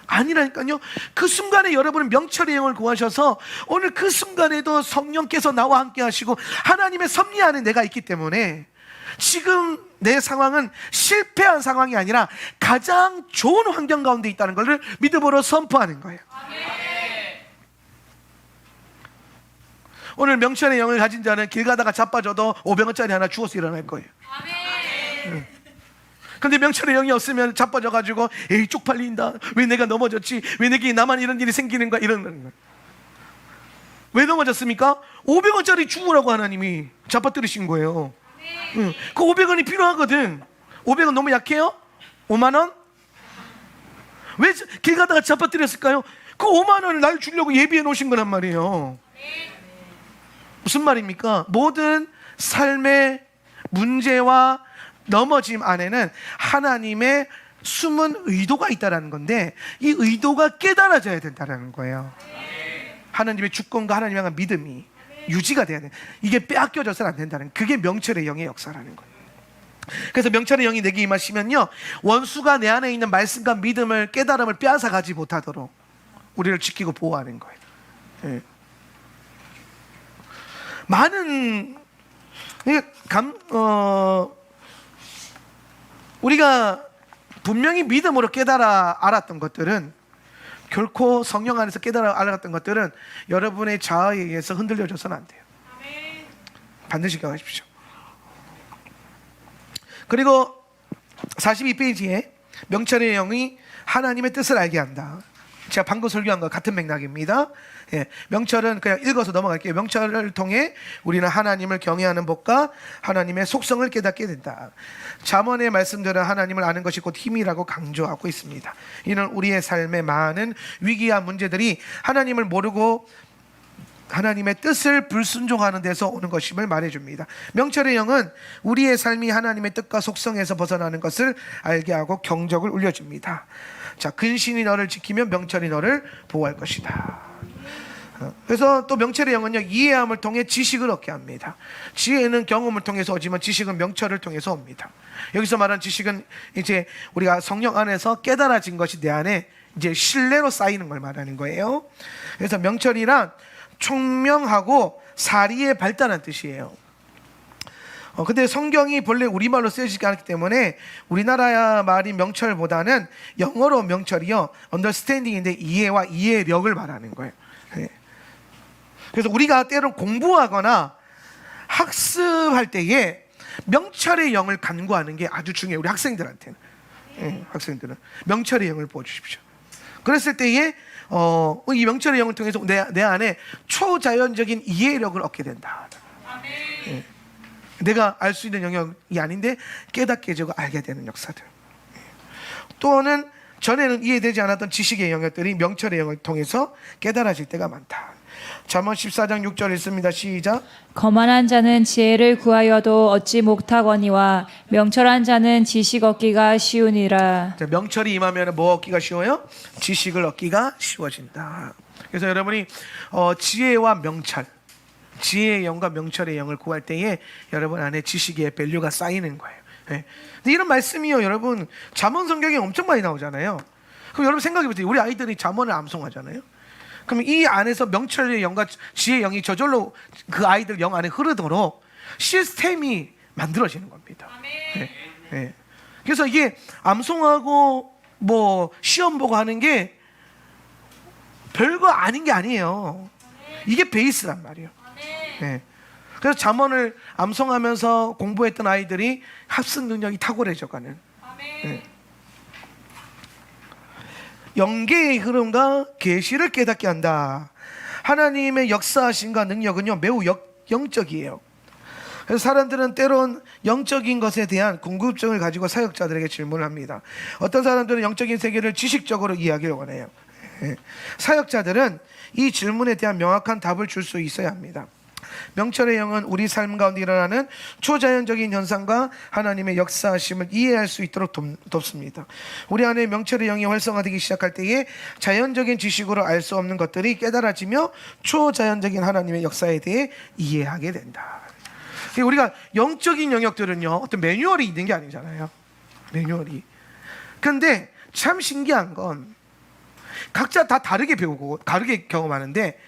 아니라니까요. 그 순간에 여러분은 명철의 영을 구하셔서 오늘 그 순간에도 성령께서 나와 함께 하시고 하나님의 섭리 안에 내가 있기 때문에 지금 내 상황은 실패한 상황이 아니라 가장 좋은 환경 가운데 있다는 것을 믿음으로 선포하는 거예요. 오늘 명철의 영을 가진 자는 길 가다가 자빠져도 500원짜리 하나 주워서 일어날 거예요. 근데 명철의 영이 없으면 자빠져가지고 에이 쪽팔린다, 왜 내가 넘어졌지, 왜 내게 나만 이런 일이 생기는 거야, 이런 거예요. 왜 넘어졌습니까? 500원짜리 주우라고 하나님이 잡아뜨리신 거예요. 그 500원이 필요하거든. 500원 너무 약해요? 5만원? 왜 길 가다가 잡아뜨렸을까요? 그 5만원을 날 주려고 예비해 놓으신 거란 말이에요. 무슨 말입니까? 모든 삶의 문제와 넘어짐 안에는 하나님의 숨은 의도가 있다는 건데, 이 의도가 깨달아져야 된다는 거예요. 하나님의 주권과 하나님에 대한 믿음이 유지가 돼야 돼. 이게 빼앗겨져서는 안 된다는, 그게 명철의 영의 역사라는 거예요. 그래서 명철의 영이 내게 임하시면요, 원수가 내 안에 있는 말씀과 믿음을, 깨달음을 빼앗아 가지 못하도록 우리를 지키고 보호하는 거예요. 예. 많은 우리가 분명히 믿음으로 깨달아 알았던 것들은, 결코 성령 안에서 깨달아 알았던 것들은 여러분의 자아에 의해서 흔들려져서는 안 돼요. 반드시 기억하십시오. 그리고 42페이지에 명철의 영이 하나님의 뜻을 알게 한다. 제가 방금 설교한 것 같은 맥락입니다. 예, 명철은 그냥 읽어서 넘어갈게요. 명철을 통해 우리는 하나님을 경외하는 법과 하나님의 속성을 깨닫게 된다. 잠언의 말씀들은 하나님을 아는 것이 곧 힘이라고 강조하고 있습니다. 이는 우리의 삶의 많은 위기와 문제들이 하나님을 모르고 하나님의 뜻을 불순종하는 데서 오는 것임을 말해줍니다. 명철의 영은 우리의 삶이 하나님의 뜻과 속성에서 벗어나는 것을 알게 하고 경적을 울려줍니다. 자, 근신이 너를 지키면 명철이 너를 보호할 것이다. 그래서 또 명철의 영은요, 이해함을 통해 지식을 얻게 합니다. 지혜는 경험을 통해서 오지만 지식은 명철을 통해서 옵니다. 여기서 말하는 지식은 이제 우리가 성령 안에서 깨달아진 것이 내 안에 이제 신뢰로 쌓이는 걸 말하는 거예요. 그래서 명철이란 총명하고 사리에 발달한 뜻이에요. 근데 성경이 본래 우리말로 쓰여지지 않기 때문에 우리나라 말인 명철보다는 영어로 명철이요, understanding인데 이해와 이해력을 말하는 거예요. 네. 그래서 우리가 때론 공부하거나 학습할 때에 명철의 영을 간구하는 게 아주 중요해요. 우리 학생들한테는. 네, 학생들은 명철의 영을 보여주십시오. 그랬을 때에 이 명철의 영을 통해서 내 안에 초자연적인 이해력을 얻게 된다. 네. 내가 알 수 있는 영역이 아닌데 깨닫게 해주고 알게 되는 역사들. 또는 전에는 이해되지 않았던 지식의 영역들이 명철의 영을 통해서 깨달아질 때가 많다. 잠언 14장 6절 읽습니다. 시작. 거만한 자는 지혜를 구하여도 얻지 못하거니와 명철한 자는 지식 얻기가 쉬우니라. 자, 명철이 임하면 뭐 얻기가 쉬워요? 지식을 얻기가 쉬워진다. 그래서 여러분이 지혜와 명철, 지혜의 영과 명철의 영을 구할 때에 여러분 안에 지식의 밸류가 쌓이는 거예요. 네. 근데 이런 말씀이요, 여러분 잠언 성경에 엄청 많이 나오잖아요. 그럼 여러분 생각해 보세요. 우리 아이들이 잠언을 암송하잖아요. 그럼 이 안에서 명철의 영과 지혜의 영이 저절로 그 아이들 영 안에 흐르도록 시스템이 만들어지는 겁니다. 네. 네. 그래서 이게 암송하고 뭐 시험 보고 하는 게 별거 아닌 게 아니에요. 이게 베이스란 말이에요. 네. 그래서 잠언을 암송하면서 공부했던 아이들이 학습 능력이 탁월해져가는. 네. 영계의 흐름과 계시를 깨닫게 한다. 하나님의 역사하심과 능력은요 매우 영적이에요. 그래서 사람들은 때론 영적인 것에 대한 궁금증을 가지고 사역자들에게 질문을 합니다. 어떤 사람들은 영적인 세계를 지식적으로 이해하기를 원해요. 사역자들은 이 질문에 대한 명확한 답을 줄 수 있어야 합니다. 명철의 영은 우리 삶 가운데 일어나는 초자연적인 현상과 하나님의 역사하심을 이해할 수 있도록 돕습니다. 우리 안에 명철의 영이 활성화되기 시작할 때에 자연적인 지식으로 알 수 없는 것들이 깨달아지며 초자연적인 하나님의 역사에 대해 이해하게 된다. 우리가 영적인 영역들은요 어떤 매뉴얼이 있는 게 아니잖아요. 매뉴얼이. 그런데 참 신기한 건 각자 다 다르게 배우고 다르게 경험하는데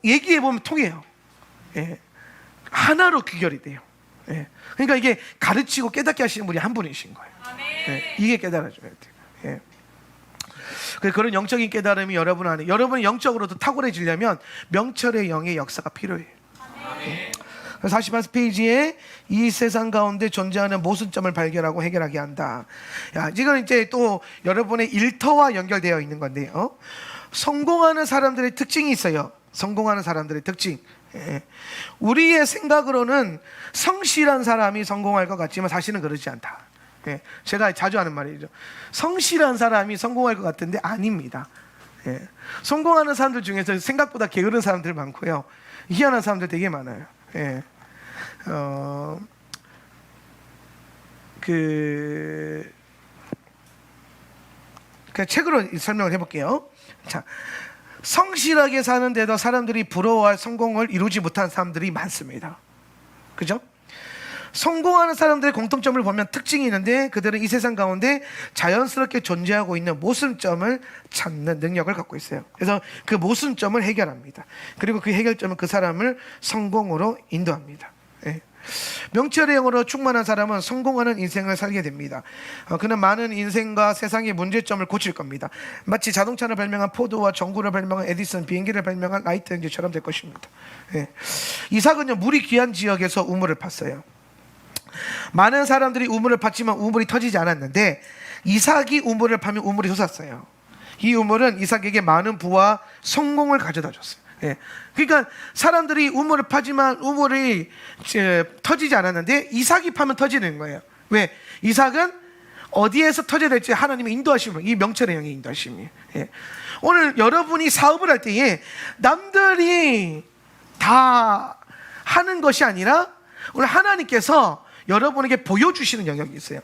얘기해보면 통해요. 예. 하나로 귀결이 돼요. 예. 그러니까 이게 가르치고 깨닫게 하시는 분이 한 분이신 거예요. 예. 이게 깨달아줘야 돼요. 예. 그런 영적인 깨달음이 여러분 안에, 여러분이 영적으로도 탁월해지려면 명철의 영의 역사가 필요해요. 예. 41페이지에 이 세상 가운데 존재하는 모순점을 발견하고 해결하게 한다. 야, 이건 이제 또 여러분의 일터와 연결되어 있는 건데요. 성공하는 사람들의 특징이 있어요. 성공하는 사람들의 특징. 예. 우리의 생각으로는 성실한 사람이 성공할 것 같지만 사실은 그렇지 않다. 예. 제가 자주 하는 말이죠. 성실한 사람이 성공할 것 같은데 아닙니다. 예. 성공하는 사람들 중에서 생각보다 게으른 사람들 많고요. 희한한 사람들 되게 많아요. 예. 그냥 책으로 설명을 해볼게요. 자, 성실하게 사는데도 사람들이 부러워할 성공을 이루지 못한 사람들이 많습니다. 그죠? 성공하는 사람들의 공통점을 보면 특징이 있는데 그들은 이 세상 가운데 자연스럽게 존재하고 있는 모순점을 찾는 능력을 갖고 있어요. 그래서 그 모순점을 해결합니다. 그리고 그 해결점은 그 사람을 성공으로 인도합니다. 예. 명철의 영으로 충만한 사람은 성공하는 인생을 살게 됩니다. 그는 많은 인생과 세상의 문제점을 고칠 겁니다. 마치 자동차를 발명한 포드와 전구를 발명한 에디슨, 비행기를 발명한 라이트 형제처럼 될 것입니다. 예. 이삭은요, 물이 귀한 지역에서 우물을 팠어요. 많은 사람들이 우물을 팠지만 우물이 터지지 않았는데 이삭이 우물을 파면 우물이 솟았어요. 이 우물은 이삭에게 많은 부와 성공을 가져다 줬어요. 예. 그러니까 사람들이 우물을 파지만 우물이 터지지 않았는데 이삭이 파면 터지는 거예요. 왜? 이삭은 어디에서 터져야 될지 하나님의 인도하심을, 이 명철의 영의 인도하심이에요. 예. 오늘 여러분이 사업을 할 때에 남들이 다 하는 것이 아니라 오늘 하나님께서 여러분에게 보여주시는 영역이 있어요.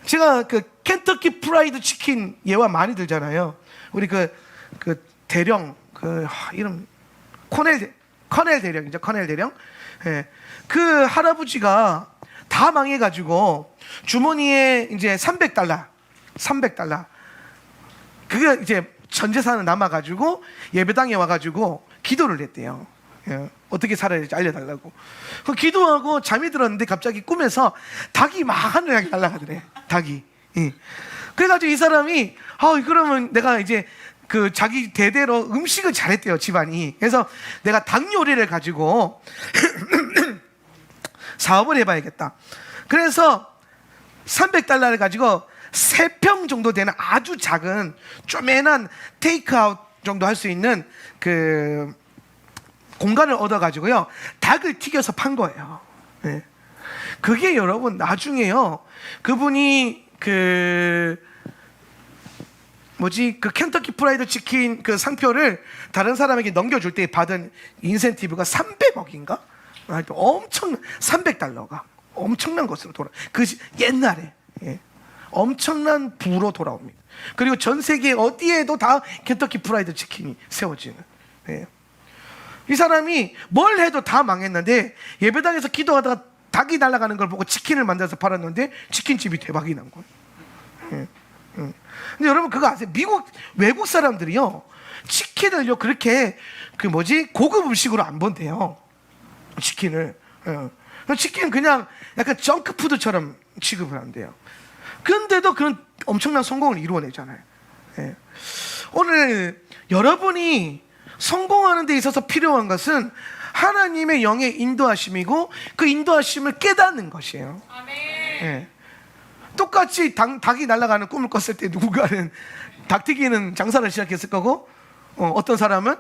제가 그 켄터키 프라이드 치킨 예화 많이 들잖아요. 우리 그 대령 이름 커넬 대령이죠. 커넬 대령. 예. 그 할아버지가 다 망해가지고 주머니에 이제 $300 그게 이제 전 재산은 남아가지고 예배당에 와가지고 기도를 했대요. 예. 어떻게 살아야 될지 알려달라고. 그 기도하고 잠이 들었는데 갑자기 꿈에서 닭이 막 하늘을 향해 날아가더래. 닭이. 예. 그래가지고 이 사람이 그러면 내가 이제 그 자기 대대로 음식을 잘했대요, 집안이. 그래서 내가 닭 요리를 가지고 사업을 해봐야겠다. 그래서 $300를 가지고 3평 정도 되는 아주 작은 쪼매난 테이크아웃 정도 할 수 있는 그 공간을 얻어가지고요, 닭을 튀겨서 판 거예요. 네. 그게 여러분 나중에요, 그분이 그 켄터키 프라이드 치킨 그 상표를 다른 사람에게 넘겨줄 때 받은 인센티브가 300억인가? 엄청 $300가 엄청난 것으로 옛날에 엄청난 부로 돌아옵니다. 그리고 전 세계 어디에도 다 켄터키 프라이드 치킨이 세워지는. 이 사람이 뭘 해도 다 망했는데 예배당에서 기도하다가 닭이 날아가는 걸 보고 치킨을 만들어서 팔았는데 치킨집이 대박이 난 거예요. 근데 여러분 그거 아세요? 외국 사람들이요, 치킨을요 그렇게 고급 음식으로 안 본대요. 치킨을. 치킨 그냥 약간 정크푸드처럼 취급을 한대요. 그런데도 그런 엄청난 성공을 이루어내잖아요. 오늘 여러분이 성공하는 데 있어서 필요한 것은 하나님의 영의 인도하심이고 그 인도하심을 깨닫는 것이에요. 아멘. 똑같이 닭이 날아가는 꿈을 꿨을 때 누군가는 닭튀기는 장사를 시작했을 거고 어떤 사람은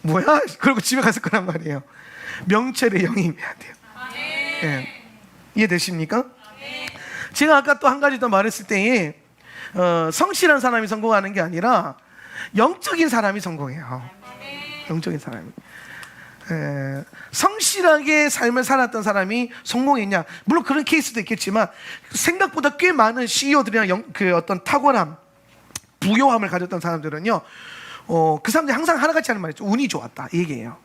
뭐야? 그러고 집에 갔을 거란 말이에요. 명철의 영이 임해야 돼요. 이해되십니까? 제가 아까 또 한 가지 더 말했을 때에 성실한 사람이 성공하는 게 아니라 영적인 사람이 성공해요. 영적인 사람이. 성실하게 삶을 살았던 사람이 성공했냐? 물론 그런 케이스도 있겠지만 생각보다 꽤 많은 CEO들이나 어떤 탁월함, 부요함을 가졌던 사람들은요, 그 사람들이 항상 하나같이 하는 말이죠. 운이 좋았다, 이 얘기예요.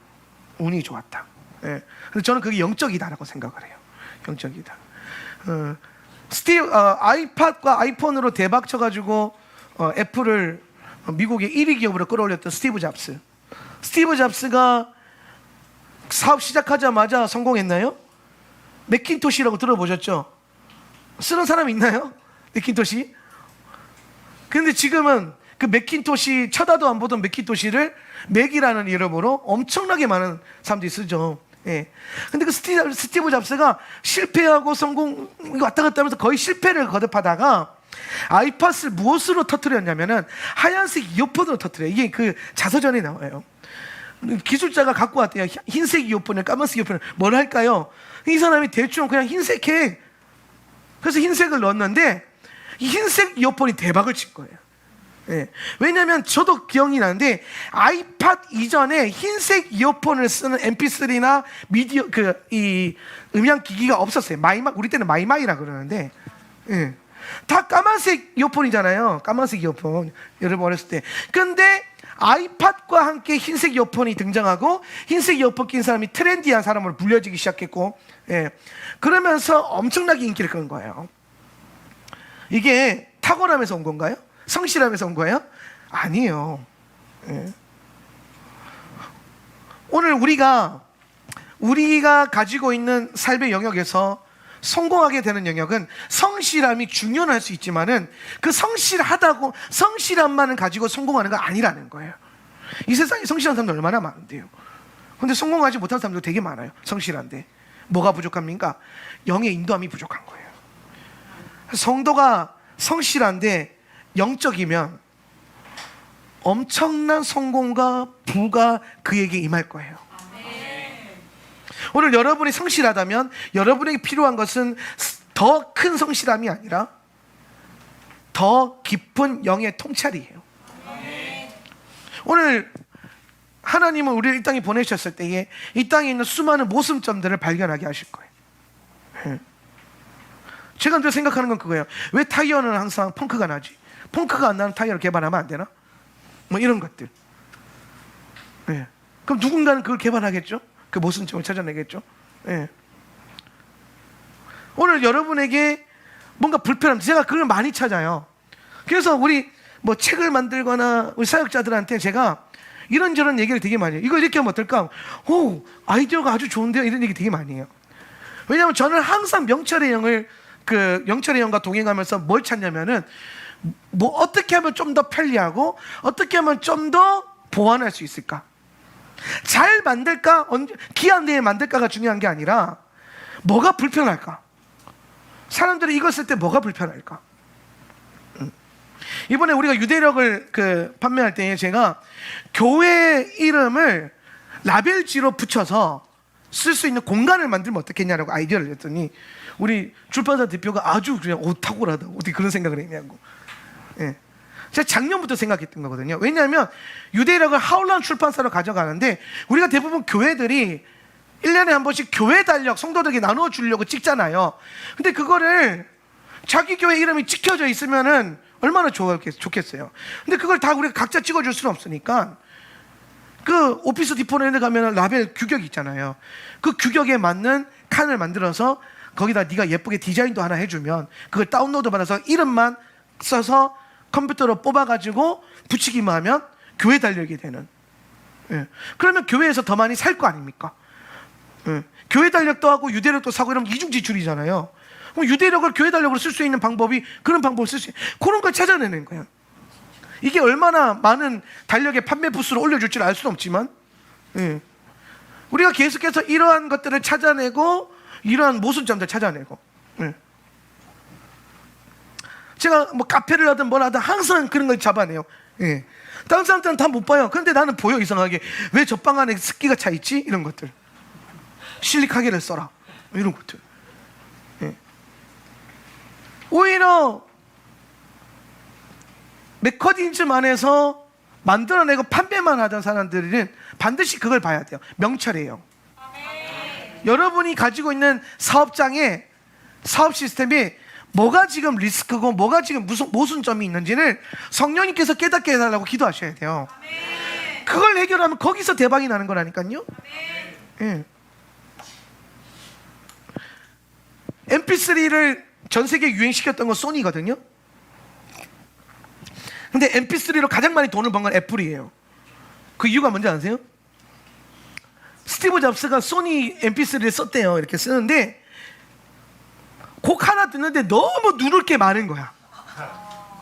운이 좋았다. 그래서 저는 그게 영적이다라고 생각을 해요. 영적이다. 아이팟과 아이폰으로 대박 쳐가지고 애플을 미국의 1위 기업으로 끌어올렸던 스티브 잡스가 사업 시작하자마자 성공했나요? 맥킨토시라고 들어보셨죠? 쓰는 사람 있나요? 맥킨토시? 근데 지금은 그 맥킨토시, 쳐다도 안 보던 맥킨토시를 맥이라는 이름으로 엄청나게 많은 사람들이 쓰죠. 근데 그 스티브 잡스가 실패하고 성공 왔다 갔다 하면서 거의 실패를 거듭하다가 아이팟을 무엇으로 터뜨렸냐면은 하얀색 이어폰으로 터뜨려요. 이게 그 자서전에 나와요. 기술자가 갖고 왔대요. 흰색 이어폰을, 까만색 이어폰을. 뭘 할까요? 이 사람이 대충 그냥 흰색해. 그래서 흰색을 넣었는데 이 흰색 이어폰이 대박을 친 거예요. 왜냐하면 저도 기억이 나는데 아이팟 이전에 흰색 이어폰을 쓰는 MP3나 미디어 이 음향 기기가 없었어요. 우리 때는 마이마이라 그러는데 다 까만색 이어폰이잖아요. 까만색 이어폰, 여러분 어렸을 때. 근데 아이팟과 함께 흰색 이어폰이 등장하고 흰색 이어폰 낀 사람이 트렌디한 사람으로 불려지기 시작했고, 그러면서 엄청나게 인기를 끈 거예요. 이게 탁월함에서 온 건가요? 성실함에서 온 거예요? 아니에요. 오늘 우리가 가지고 있는 삶의 영역에서 성공하게 되는 영역은 성실함이 중요할 수 있지만은 그 성실함만을 가지고 성공하는 건 아니라는 거예요. 이 세상에 성실한 사람들 얼마나 많은데요. 근데 성공하지 못한 사람도 되게 많아요. 성실한데 뭐가 부족합니까? 영의 인도함이 부족한 거예요. 성도가 성실한데 영적이면 엄청난 성공과 부가 그에게 임할 거예요. 오늘 여러분이 성실하다면 여러분에게 필요한 것은 더 큰 성실함이 아니라 더 깊은 영의 통찰이에요. 오늘 하나님은 우리를 이 땅에 보내셨을 때에 이 땅에 있는 수많은 모순점들을 발견하게 하실 거예요. 제가 늘 생각하는 건 그거예요. 왜 타이어는 항상 펑크가 나지? 펑크가 안 나는 타이어를 개발하면 안 되나? 뭐 이런 것들. 그럼 누군가는 그걸 개발하겠죠? 그 모순점을 찾아내겠죠. 오늘 여러분에게 뭔가 불편함, 제가 그걸 많이 찾아요. 그래서 우리 뭐 책을 만들거나 우리 사역자들한테 제가 이런저런 얘기를 되게 많이 해요. 이거 이렇게 하면 어떨까? 오, 아이디어가 아주 좋은데요? 이런 얘기 되게 많이 해요. 왜냐하면 저는 항상 영철의 영과 동행하면서 뭘 찾냐면은 뭐 어떻게 하면 좀 더 편리하고 어떻게 하면 좀 더 보완할 수 있을까? 잘 만들까? 기한 내에 만들까가 중요한 게 아니라 뭐가 불편할까? 사람들이 이걸 쓸 때 뭐가 불편할까? 이번에 우리가 유대력을 판매할 때 제가 교회 이름을 라벨지로 붙여서 쓸 수 있는 공간을 만들면 어떻겠냐라고 아이디어를 냈더니 우리 출판사 대표가 아주 그냥 탁월하다, 어떻게 그런 생각을 했냐고. 제가 작년부터 생각했던 거거든요. 왜냐하면 유대력을 하울란 출판사로 가져가는데 우리가 대부분 교회들이 1년에 한 번씩 교회 달력 성도들에게 나눠주려고 찍잖아요. 근데 그거를 자기 교회 이름이 찍혀져 있으면은 얼마나 좋겠어요. 근데 그걸 다 우리가 각자 찍어줄 수는 없으니까 그 오피스 디포에 가면 라벨 규격이 있잖아요. 그 규격에 맞는 칸을 만들어서 거기다 네가 예쁘게 디자인도 하나 해주면 그걸 다운로드 받아서 이름만 써서 컴퓨터로 뽑아가지고 붙이기만 하면 교회 달력이 되는. 그러면 교회에서 더 많이 살 거 아닙니까? 교회 달력도 하고 유대력도 사고 이러면 이중지출이잖아요. 그럼 유대력을 교회 달력으로 쓸 수 있는 방법이 그런 방법을 쓸 수 있는 그런 걸 찾아내는 거예요. 이게 얼마나 많은 달력의 판매 부수를 올려줄지를 알 수는 없지만 우리가 계속해서 이러한 것들을 찾아내고 이러한 모순점들 찾아내고 제가 뭐 카페를 하든 뭘 하든 항상 그런 걸 잡아내요. 다른 사람들은 다 못 봐요. 그런데 나는 보여. 이상하게 왜 저 방 안에 습기가 차 있지? 이런 것들. 실리카게를 써라 이런 것들. 오히려 메커니즘 안에서 만들어내고 판매만 하던 사람들은 반드시 그걸 봐야 돼요. 명철이에요. 여러분이 가지고 있는 사업장에 사업 시스템이 뭐가 지금 리스크고 뭐가 지금 무슨 모순점이 있는지를 성령님께서 깨닫게 해달라고 기도하셔야 돼요. 그걸 해결하면 거기서 대박이 나는 거라니까요. MP3를 전 세계에 유행시켰던 건 소니거든요. 근데 MP3로 가장 많이 돈을 번 건 애플이에요. 그 이유가 뭔지 아세요? 스티브 잡스가 소니 MP3를 썼대요. 이렇게 쓰는데 곡 하나 듣는데 너무 누를 게 많은 거야.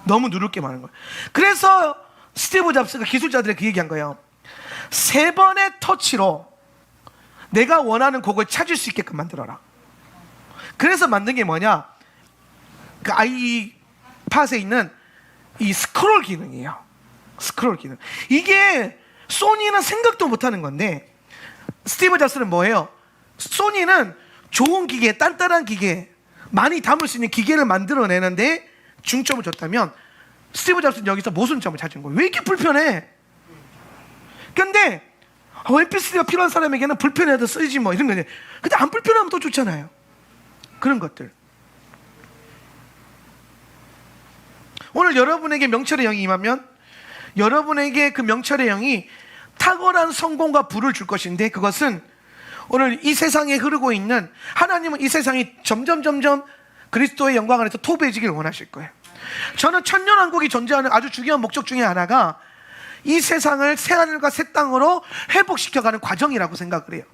너무 누를 게 많은 거야. 그래서 스티브 잡스가 기술자들에게 그 얘기한 거예요. 3번의 터치로 내가 원하는 곡을 찾을 수 있게끔 만들어라. 그래서 만든 게 뭐냐? 그 아이팟에 있는 이 스크롤 기능이에요. 스크롤 기능. 이게 소니는 생각도 못하는 건데 스티브 잡스는 뭐예요? 소니는 좋은 기계, 단단한 기계, 많이 담을 수 있는 기계를 만들어내는데 중점을 줬다면 스티브 잡스는 여기서 모순점을 찾은 거예요. 왜 이렇게 불편해? 근데 MP3가 필요한 사람에게는 불편해도 쓰지 뭐 이런 거지. 근데 안 불편하면 더 좋잖아요. 그런 것들. 오늘 여러분에게 명철의 영이 임하면 여러분에게 그 명철의 영이 탁월한 성공과 부를 줄 것인데, 그것은 오늘 이 세상에 흐르고 있는, 하나님은 이 세상이 점점 그리스도의 영광 안에서 토배해지길 원하실 거예요. 저는 천년왕국이 존재하는 아주 중요한 목적 중에 하나가 이 세상을 새하늘과 새 땅으로 회복시켜가는 과정이라고 생각을 해요.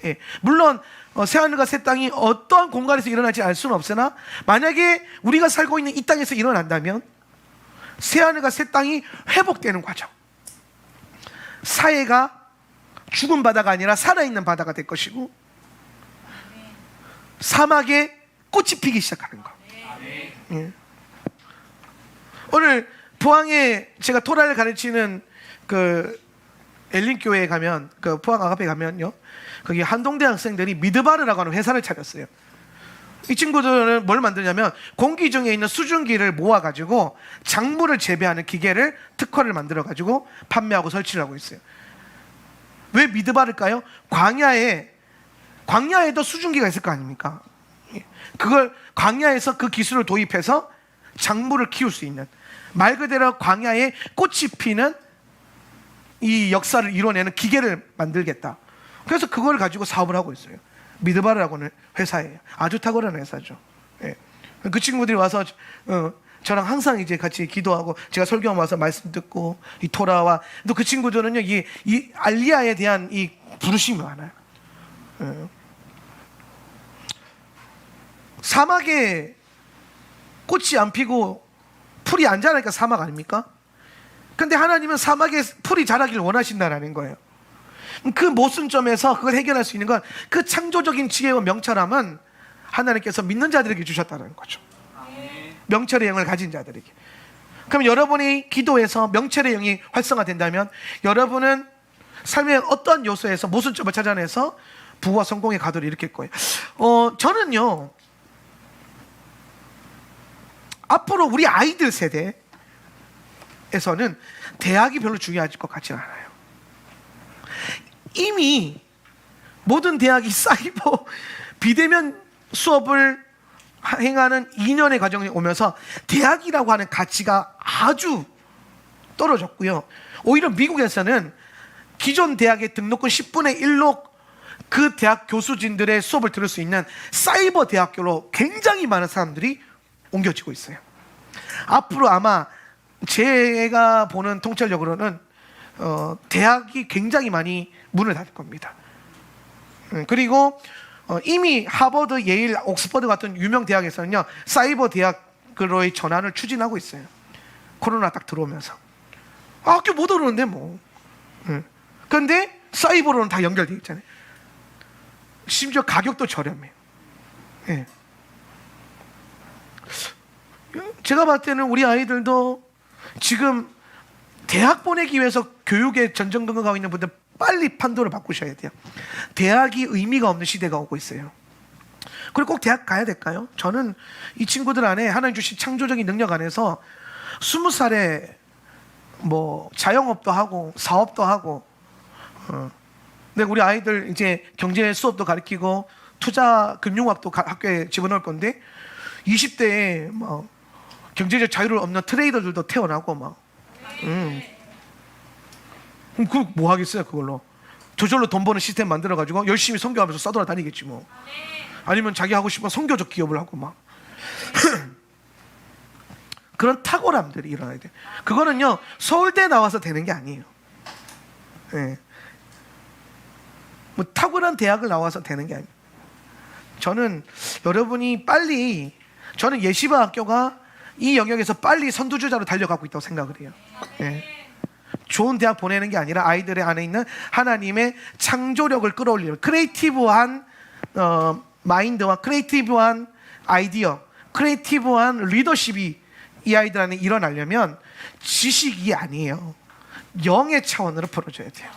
예, 물론 새하늘과 새 땅이 어떠한 공간에서 일어날지 알 수는 없으나, 만약에 우리가 살고 있는 이 땅에서 일어난다면 새하늘과 새 땅이 회복되는 과정, 사회가 죽은 바다가 아니라 살아있는 바다가 될 것이고, 사막에 꽃이 피기 시작하는 거. 예. 오늘 포항에 제가 토라를 가르치는 그 엘린교회에 가면, 그 포항 아가페 가면요, 거기 한동대 학생들이 미드바르라고 하는 회사를 차렸어요. 이 친구들은 뭘 만드냐면 공기 중에 있는 수증기를 모아가지고 작물을 재배하는 기계를, 특허를 만들어가지고 판매하고 설치를 하고 있어요. 왜 미드바를까요? 광야에도 수증기가 있을 거 아닙니까? 그걸 광야에서 그 기술을 도입해서 작물을 키울 수 있는, 말 그대로 광야에 꽃이 피는 이 역사를 이뤄내는 기계를 만들겠다. 그래서 그걸 가지고 사업을 하고 있어요. 미드바르라고 하는 회사예요. 아주 탁월한 회사죠. 예. 그 친구들이 와서 저랑 항상 이제 같이 기도하고, 제가 설교하면 와서 말씀 듣고, 이 토라와 또 그 친구들은요, 이 알리아에 대한 이 부르심이 많아요. 예. 사막에 꽃이 안 피고 풀이 안 자라니까 사막 아닙니까? 근데 하나님은 사막에 풀이 자라기를 원하신다라는 거예요. 그 모순점에서 그걸 해결할 수 있는 건, 그 창조적인 지혜와 명철함은 하나님께서 믿는 자들에게 주셨다는 거죠. 명철의 영을 가진 자들에게. 그럼 여러분이 기도해서 명철의 영이 활성화된다면 여러분은 삶의 어떠한 요소에서 모순점을 찾아내서 부와 성공의 가도를 일으킬 거예요. 저는요, 앞으로 우리 아이들 세대에서는 대학이 별로 중요할 것 같지 않아요. 이미 모든 대학이 사이버 비대면 수업을 행하는 2년의 과정이 오면서 대학이라고 하는 가치가 아주 떨어졌고요. 오히려 미국에서는 기존 대학의 등록금 10분의 1로 그 대학 교수진들의 수업을 들을 수 있는 사이버 대학교로 굉장히 많은 사람들이 옮겨지고 있어요. 앞으로 아마 제가 보는 통찰력으로는 대학이 굉장히 많이 문을 닫을 겁니다. 그리고 이미 하버드, 예일, 옥스퍼드 같은 유명 대학에서는요, 사이버 대학으로의 전환을 추진하고 있어요. 코로나 딱 들어오면서 학교 못 오는데 뭐. 그런데 사이버로는 다 연결되어 있잖아요. 심지어 가격도 저렴해요. 예. 제가 봤을 때는 우리 아이들도 지금 대학 보내기 위해서 교육에 전전긍긍하고 있는 분들, 빨리 판도를 바꾸셔야 돼요. 대학이 의미가 없는 시대가 오고 있어요. 그리고 꼭 대학 가야 될까요? 저는 이 친구들 안에 하나님 주신 창조적인 능력 안에서 20살에 뭐 자영업도 하고 사업도 하고, 근데 우리 아이들 이제 경제 수업도 가르치고 투자 금융학도 학교에 집어넣을 건데, 20대에 막 경제적 자유를 없는 트레이더들도 태어나고 막. 그럼 그 뭐 하겠어요? 그걸로 저절로 돈 버는 시스템 만들어가지고 열심히 선교하면서 써돌아다니겠지 뭐. 아니면 자기 하고 싶은 선교적 기업을 하고 막. 그런 탁월함들이 일어나야 돼. 그거는요, 서울대 나와서 되는 게 아니에요. 네. 뭐 탁월한 대학을 나와서 되는 게 아니에요. 저는 여러분이 빨리, 저는 예시바 학교가 이 영역에서 빨리 선두주자로 달려가고 있다고 생각을 해요. 네. 좋은 대학 보내는 게 아니라 아이들의 안에 있는 하나님의 창조력을 끌어올리는 크리에이티브한 마인드와 크리에이티브한 아이디어, 크리에이티브한 리더십이 이 아이들 안에 일어나려면 지식이 아니에요. 영의 차원으로 풀어줘야 돼요.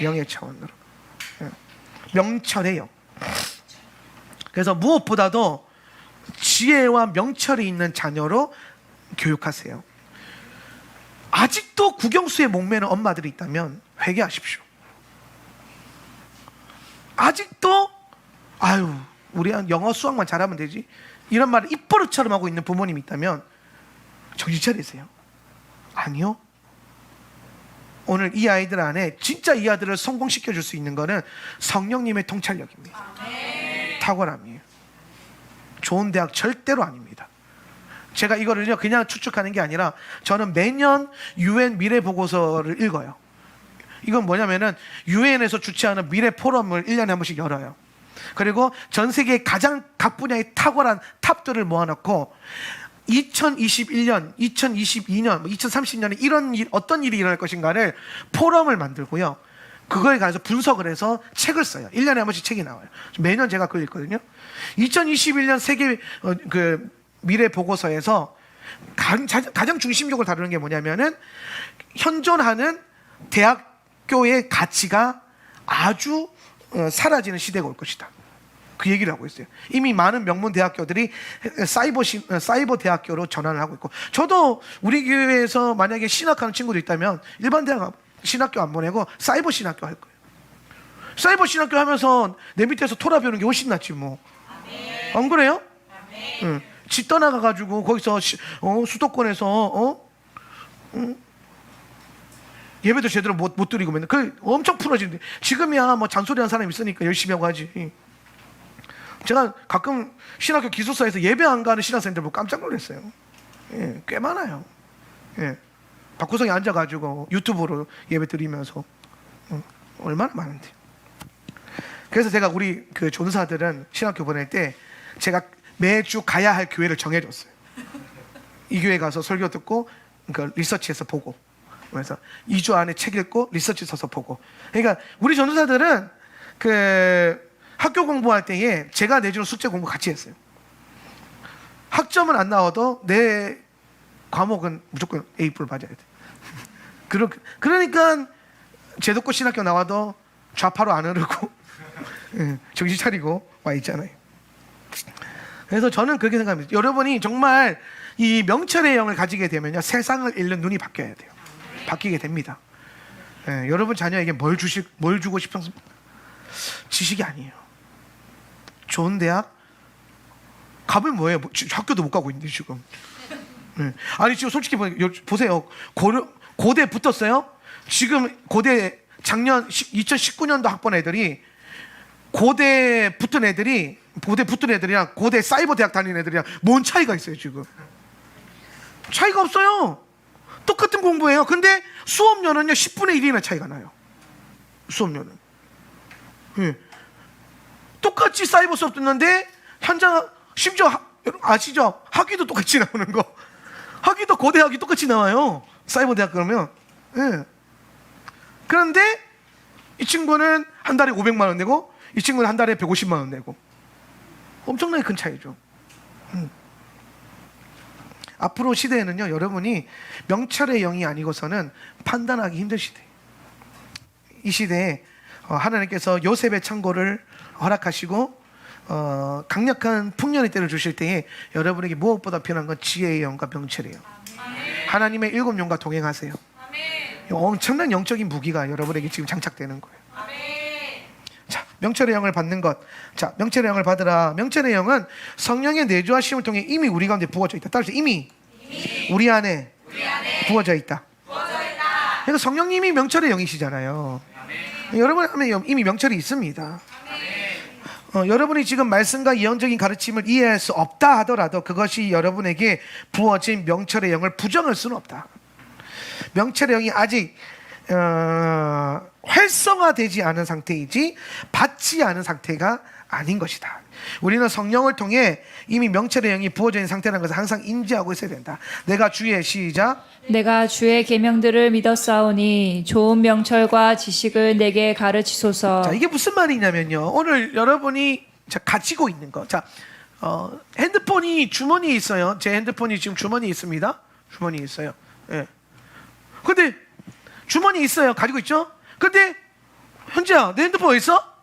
영의 차원으로. 명철의 영. 그래서 무엇보다도 지혜와 명철이 있는 자녀로 교육하세요. 아직도 국영수에 목매는 엄마들이 있다면 회개하십시오. 아직도 아유, 우리 영어 수학만 잘하면 되지, 이런 말을 입버릇처럼 하고 있는 부모님이 있다면 정신 차리세요. 아니요, 오늘 이 아이들 안에 진짜 이 아들을 성공시켜 줄 수 있는 거는 성령님의 통찰력입니다. 탁월함이에요. 좋은 대학 절대로 아닙니다. 제가 이거를요 그냥 추측하는 게 아니라 저는 매년 UN 미래 보고서를 읽어요. 이건 뭐냐면은 유엔에서 주최하는 미래 포럼을 1년에 한 번씩 열어요. 그리고 전 세계 가장 각 분야의 탁월한 탑들을 모아놓고 2021년, 2022년, 2030년에 이런 일, 어떤 일이 일어날 것인가를 포럼을 만들고요. 그거에 관해서 분석을 해서 책을 써요. 1년에 한 번씩 책이 나와요. 매년 제가 그걸 읽거든요. 2021년 세계 그 미래 보고서에서 가장 중심적으로 다루는 게 뭐냐면은 현존하는 대학교의 가치가 아주 사라지는 시대가 올 것이다. 그 얘기를 하고 있어요. 이미 많은 명문 대학교들이 사이버 대학교로 전환을 하고 있고, 저도 우리 교회에서 만약에 신학하는 친구도 있다면 일반 대학 신학교 안 보내고 사이버 신학교 할 거예요. 사이버 신학교 하면서 내 밑에서 토라 배우는 게 훨씬 낫지 뭐. 안 그래요? 응. 집 떠나가가지고 거기서 수도권에서 예배도 제대로 못 드리고 맨날 그 엄청 풀어지는데, 지금이야 뭐 잔소리하는 사람이 있으니까 열심히 하고 하지. 제가 가끔 신학교 기숙사에서 예배 안 가는 신학생들 보고 깜짝 놀랐어요. 예, 꽤 많아요. 예, 방구석에 앉아가지고 유튜브로 예배 드리면서 얼마나 많은데. 그래서 제가 우리 그 전사들은 신학교 보낼 때 제가 매주 가야 할 교회를 정해줬어요. 이 교회 가서 설교 듣고 그 리서치해서 보고, 그래서 2주 안에 책 읽고 리서치 써서 보고. 그러니까 우리 전도사들은 그 학교 공부할 때에 제가 내주는 숙제 공부 같이 했어요. 학점은 안 나와도 내 과목은 무조건 A+ 맞아야 돼. 그러니까 제도권 신학교 나와도 좌파로 안 흐르고 정신 차리고 와 있잖아요. 그래서 저는 그렇게 생각합니다. 여러분이 정말 이 명철의 영을 가지게 되면요, 세상을 읽는 눈이 바뀌어야 돼요. 바뀌게 됩니다. 예, 여러분 자녀에게 뭘 주고 싶습니까? 지식이 아니에요. 좋은 대학 가면 뭐예요? 학교도 못 가고 있는데 지금. 예. 아니 지금 솔직히 보세요. 고대 붙었어요. 지금 고대 작년 2019년도 학번 애들이 고대 붙은 애들이랑 고대 사이버 대학 다니는 애들이랑 뭔 차이가 있어요 지금? 차이가 없어요. 똑같은 공부예요. 근데 수업료는요 10분의 1이나 차이가 나요. 수업료는. 예. 똑같이 사이버 수업 듣는데 현장, 심지어 아시죠? 학위도 똑같이 나오는 거. 학위도 고대 학위 똑같이 나와요. 사이버 대학 그러면. 예. 그런데 이 친구는 한 달에 500만 원 내고 이 친구는 한 달에 150만 원 내고. 엄청나게 큰 차이죠. 앞으로 시대에는요, 여러분이 명철의 영이 아니고서는 판단하기 힘든 시대. 이 시대에 하나님께서 요셉의 창고를 허락하시고 강력한 풍년의 때를 주실 때에 여러분에게 무엇보다 필요한 건 지혜의 영과 명철의 영. 하나님의 7 영과 동행하세요. 엄청난 영적인 무기가 여러분에게 지금 장착되는 거예요. 자, 명철의 영을 받는 것. 자, 명철의 영을 받으라. 명철의 영은 성령의 내주하심을 통해 이미 우리 가운데 부어져 있다. 따라서 이미 우리 안에 부어져 있다. 그러니까 성령님이 명철의 영이시잖아요. 여러분 안에 이미 명철이 있습니다. 여러분이 지금 말씀과 예언적인 가르침을 이해할 수 없다 하더라도 그것이 여러분에게 부어진 명철의 영을 부정할 수는 없다. 명철의 영이 아직 활성화되지 않은 상태이지 받지 않은 상태가 아닌 것이다. 우리는 성령을 통해 이미 명철의 영이 부어져 있는 상태라는 것을 항상 인지하고 있어야 된다. 내가 주의 내가 주의 계명들을 믿었사오니 좋은 명철과 지식을 내게 가르치소서. 자, 이게 무슨 말이냐면요, 오늘 여러분이 가지고 있는 거. 자, 핸드폰이 주머니에 있어요. 제 핸드폰이 지금 주머니에 있습니다. 주머니에 있어요. 예. 근데 주머니에 있어요. 가지고 있죠? 근데 현지야, 내 핸드폰 어디 있어?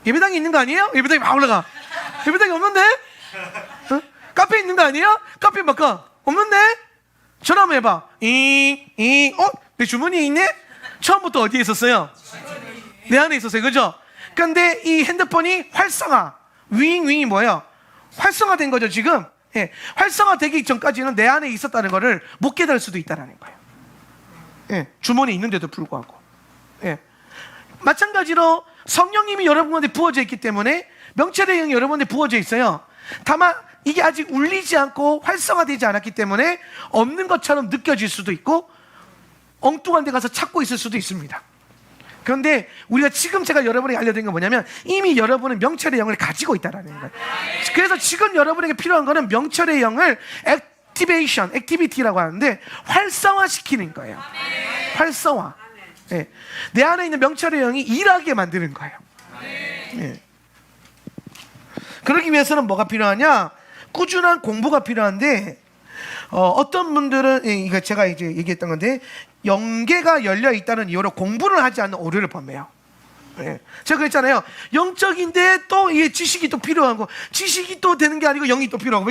예배당에 있는 거 아니에요? 예배당에 막 올라가. 예배당에 없는데? 카페에 있는 거 아니에요? 카페에 막 가. 없는데? 전화 한번 해봐. 내 주머니에 있네? 처음부터 어디에 있었어요? 내 안에 있었어요. 그죠? 근데 이 핸드폰이 윙이 뭐예요? 활성화된 거죠, 지금. 예. 활성화되기 전까지는 내 안에 있었다는 거를 못 깨달을 수도 있다는 거예요. 예, 주머니에 있는데도 불구하고. 예. 마찬가지로 성령님이 여러분한테 부어져 있기 때문에 명철의 영이 여러분한테 부어져 있어요. 다만 이게 아직 울리지 않고 활성화되지 않았기 때문에 없는 것처럼 느껴질 수도 있고 엉뚱한 데 가서 찾고 있을 수도 있습니다. 그런데 우리가 지금 제가 여러분에게 알려드린 건 뭐냐면 이미 여러분은 명철의 영을 가지고 있다는 거예요. 그래서 지금 여러분에게 필요한 거는 명철의 영을 액티비티라고 하는데 활성화시키는 거예요. 활성화. 예. 내 안에 있는 명철의 영이 일하게 만드는 거예요. 예. 그러기 위해서는 뭐가 필요하냐? 꾸준한 공부가 필요한데 어떤 분들은 이거 제가 이제 얘기했던 건데 영계가 열려 있다는 이유로 공부를 하지 않는 오류를 범해요. 예. 제가 그랬잖아요. 영적인데 또 이게 지식이 또 필요하고 지식이 또 되는 게 아니고 영이 또 필요하고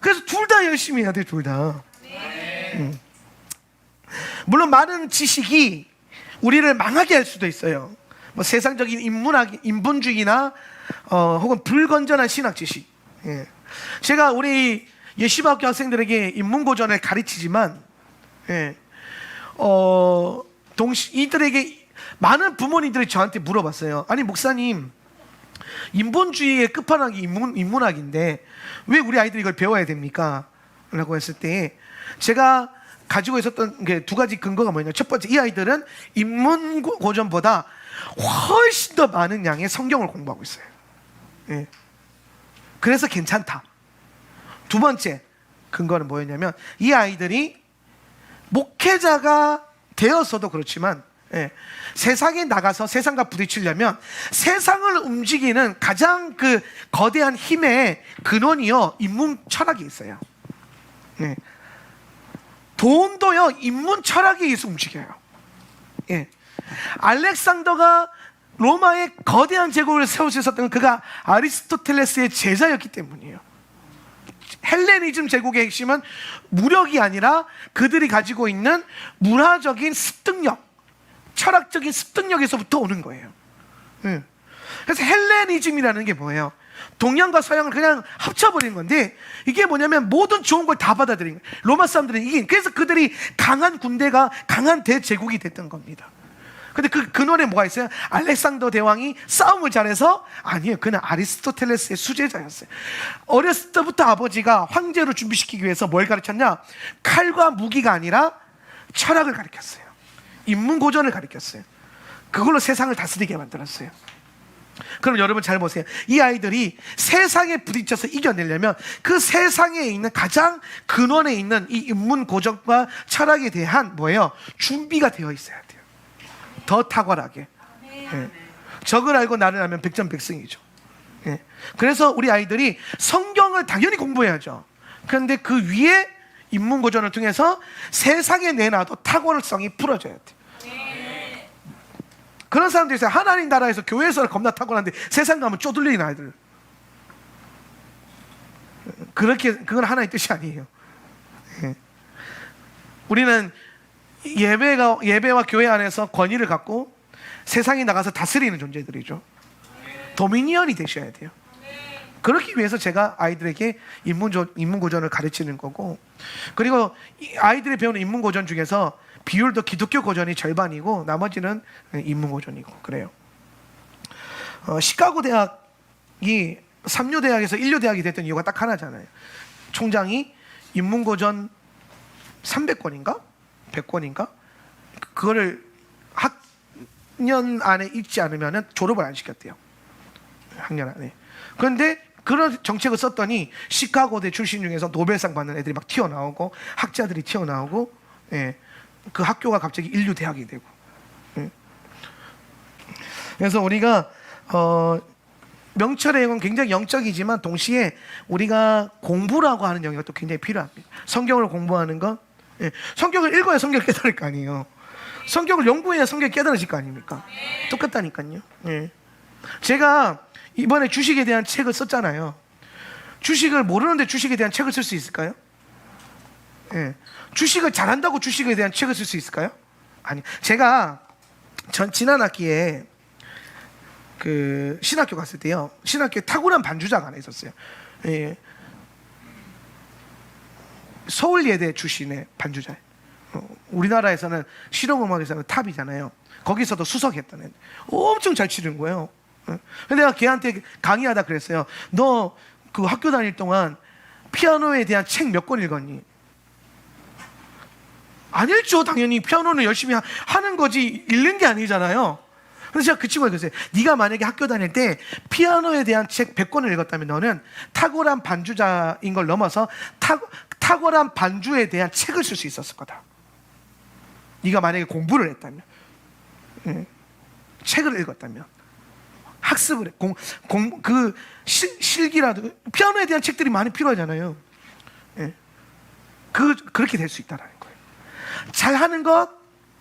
그래서 둘 다 열심히 해야 돼, 둘 다. 물론 많은 지식이 우리를 망하게 할 수도 있어요. 뭐 세상적인 인본주의나 혹은 불건전한 신학 지식. 예. 제가 우리 예시바학교 학생들에게 인문고전을 가르치지만, 예. 이들에게 많은 부모님들이 저한테 물어봤어요. 아니 목사님, 인본주의의 끝판왕이 인문학인데 왜 우리 아이들이 이걸 배워야 됩니까? 라고 했을 때 제가 가지고 있었던 게 두 가지 근거가 뭐냐면, 첫 번째, 이 아이들은 인문고전보다 훨씬 더 많은 양의 성경을 공부하고 있어요. 예. 그래서 괜찮다. 두 번째 근거는 뭐였냐면, 이 아이들이 목회자가 되어서도 그렇지만, 예, 세상에 나가서 세상과 부딪히려면 세상을 움직이는 가장 그 거대한 힘의 근원이요, 인문 철학이 있어요. 예. 돈도요, 인문 철학에 의해서 움직여요. 예. 알렉산더가 로마의 거대한 제국을 세울 수 있었던 건 그가 아리스토텔레스의 제자였기 때문이에요. 헬레니즘 제국의 핵심은 무력이 아니라 그들이 가지고 있는 문화적인 습득력, 철학적인 습득력에서부터 오는 거예요. 그래서 헬레니즘이라는 게 뭐예요? 동양과 서양을 그냥 합쳐버린 건데, 이게 뭐냐면 모든 좋은 걸 다 받아들인 거예요. 로마 사람들은 그래서 그들이 강한 군대가 강한 대제국이 됐던 겁니다. 근데 그 근원에 뭐가 있어요? 알렉산더 대왕이 싸움을 잘해서? 아니에요. 그는 아리스토텔레스의 수제자였어요. 어렸을 때부터 아버지가 황제로 준비시키기 위해서 뭘 가르쳤냐? 칼과 무기가 아니라 철학을 가르쳤어요. 인문고전을 가르쳤어요. 그걸로 세상을 다스리게 만들었어요. 그럼 여러분 잘 보세요. 이 아이들이 세상에 부딪혀서 이겨내려면 그 세상에 있는 가장 근원에 있는 이 인문고전과 철학에 대한 뭐예요? 준비가 되어 있어야 돼요. 더 탁월하게. 예. 적을 알고 나를 알면 백전백승이죠. 예. 그래서 우리 아이들이 성경을 당연히 공부해야죠. 그런데 그 위에 인문고전을 통해서 세상에 내놔도 탁월성이 풀어져야 돼요. 그런 사람들이 있어요. 하나님 나라에서 교회에서 겁나 탁월한데 세상 가면 쪼들리는 아이들. 그건 하나의 뜻이 아니에요. 예. 우리는 예배와 교회 안에서 권위를 갖고 세상에 나가서 다스리는 존재들이죠. 도미니언이 되셔야 돼요. 그렇기 위해서 제가 아이들에게 인문고전을 가르치는 거고, 그리고 아이들이 배우는 인문고전 중에서 비율도 기독교 고전이 절반이고 나머지는 인문고전이고 그래요. 시카고 대학이 3류 대학에서 1류 대학이 됐던 이유가 딱 하나잖아요. 총장이 인문고전 300권인가? 100권인가? 그거를 학년 안에 읽지 않으면 졸업을 안 시켰대요. 학년 안에. 그런데 그런 정책을 썼더니 시카고대 출신 중에서 노벨상 받는 애들이 막 튀어나오고 학자들이 튀어나오고, 예, 그 학교가 갑자기 인류 대학이 되고. 예. 그래서 우리가 명철의 영은 굉장히 영적이지만 동시에 우리가 공부라고 하는 영역이 또 굉장히 필요합니다. 성경을 공부하는 것, 예. 성경을 읽어야 성경을 깨달을 거 아니에요. 성경을 연구해야 성경을 깨달으실 거 아닙니까? 똑같다니까요. 예. 제가 이번에 주식에 대한 책을 썼잖아요. 주식을 모르는데 주식에 대한 책을 쓸 수 있을까요? 예. 주식을 잘한다고 주식에 대한 책을 쓸 수 있을까요? 아니. 제가 지난 학기에 그 신학교 갔을 때요, 신학교에 탁월한 반주자가 하나 있었어요. 예. 서울예대 출신의 반주자. 우리나라에서는 실용음악에서는 탑이잖아요. 거기서도 수석했다는, 엄청 잘 치는 거예요. 근데 내가 걔한테 강의하다 그랬어요. 너 그 학교 다닐 동안 피아노에 대한 책 몇 권 읽었니? 안 읽죠. 당연히 피아노는 열심히 하는 거지 읽는 게 아니잖아요. 그래서 제가 그 친구가 그랬어요. 네가 만약에 학교 다닐 때 피아노에 대한 책 100권을 읽었다면 너는 탁월한 반주자인 걸 넘어서 탁월한 반주에 대한 책을 쓸 수 있었을 거다. 네가 만약에 공부를 했다면, 책을 읽었다면, 학습을 그 실기라도, 피아노에 대한 책들이 많이 필요하잖아요. 그렇게 될 수 있다는 거예요. 잘하는 것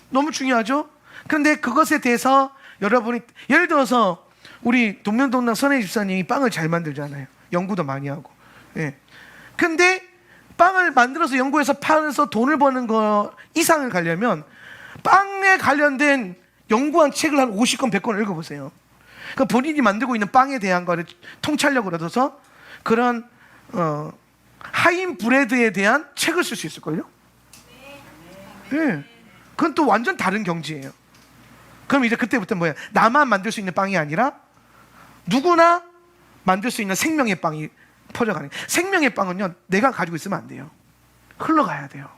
너무 중요하죠. 그런데 그것에 대해서 여러분이, 예를 들어서 우리 동명동랑 선혜 집사님이 빵을 잘 만들잖아요. 연구도 많이 하고. 근데 빵을 만들어서 연구해서 팔아서 돈을 버는 거 이상을 가려면 빵에 관련된 연구한 책을 한 50권, 100권을 읽어보세요. 그 본인이 만들고 있는 빵에 대한 거를 통찰력을 얻어서 그런 하인 브레드에 대한 책을 쓸 수 있을걸요? 그건 또 완전 다른 경지예요. 그럼 이제 그때부터 뭐야? 나만 만들 수 있는 빵이 아니라 누구나 만들 수 있는 생명의 빵이 퍼져가는. 생명의 빵은요, 내가 가지고 있으면 안 돼요. 흘러가야 돼요.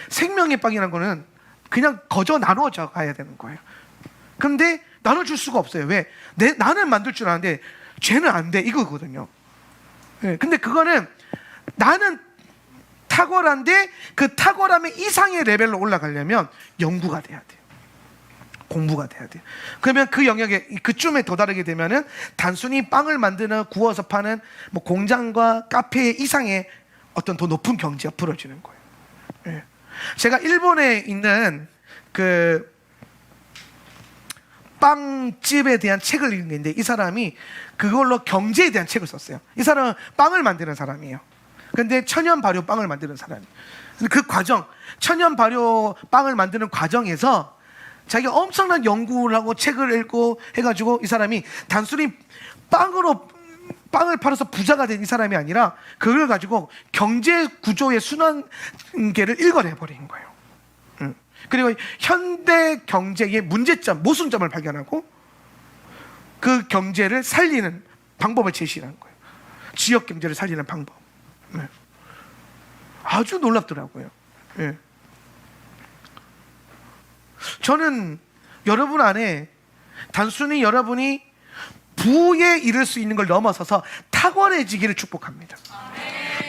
생명의 빵이라는 거는 그냥 거저 나눠져 가야 되는 거예요. 근데 나눠줄 수가 없어요. 왜? 나는 만들 줄 아는데 쟤는 안 돼, 이거거든요. 근데 그거는 나는 탁월한데 그 탁월함의 이상의 레벨로 올라가려면 연구가 돼야 돼요. 공부가 돼야 돼요. 그러면 그 영역에, 그쯤에 도달하게 되면은 단순히 빵을 만드는, 구워서 파는 뭐 공장과 카페 이상의 어떤 더 높은 경지가 부러지는 거예요. 제가 일본에 있는 그 빵집에 대한 책을 읽는데, 이 사람이 그걸로 경제에 대한 책을 썼어요. 이 사람은 빵을 만드는 사람이에요. 근데 천연 발효 빵을 만드는 사람이에요. 그 과정, 천연 발효 빵을 만드는 과정에서 자기가 엄청난 연구를 하고 책을 읽고 해가지고, 이 사람이 단순히 빵을 팔아서 부자가 된 이 사람이 아니라 그걸 가지고 경제 구조의 순환계를 읽어내버린 거예요. 그리고 현대 경제의 문제점, 모순점을 발견하고 그 경제를 살리는 방법을 제시하는 거예요. 지역 경제를 살리는 방법. 아주 놀랍더라고요. 저는 여러분 안에 단순히 여러분이 부에 이를 수 있는 걸 넘어서서 탁월해지기를 축복합니다.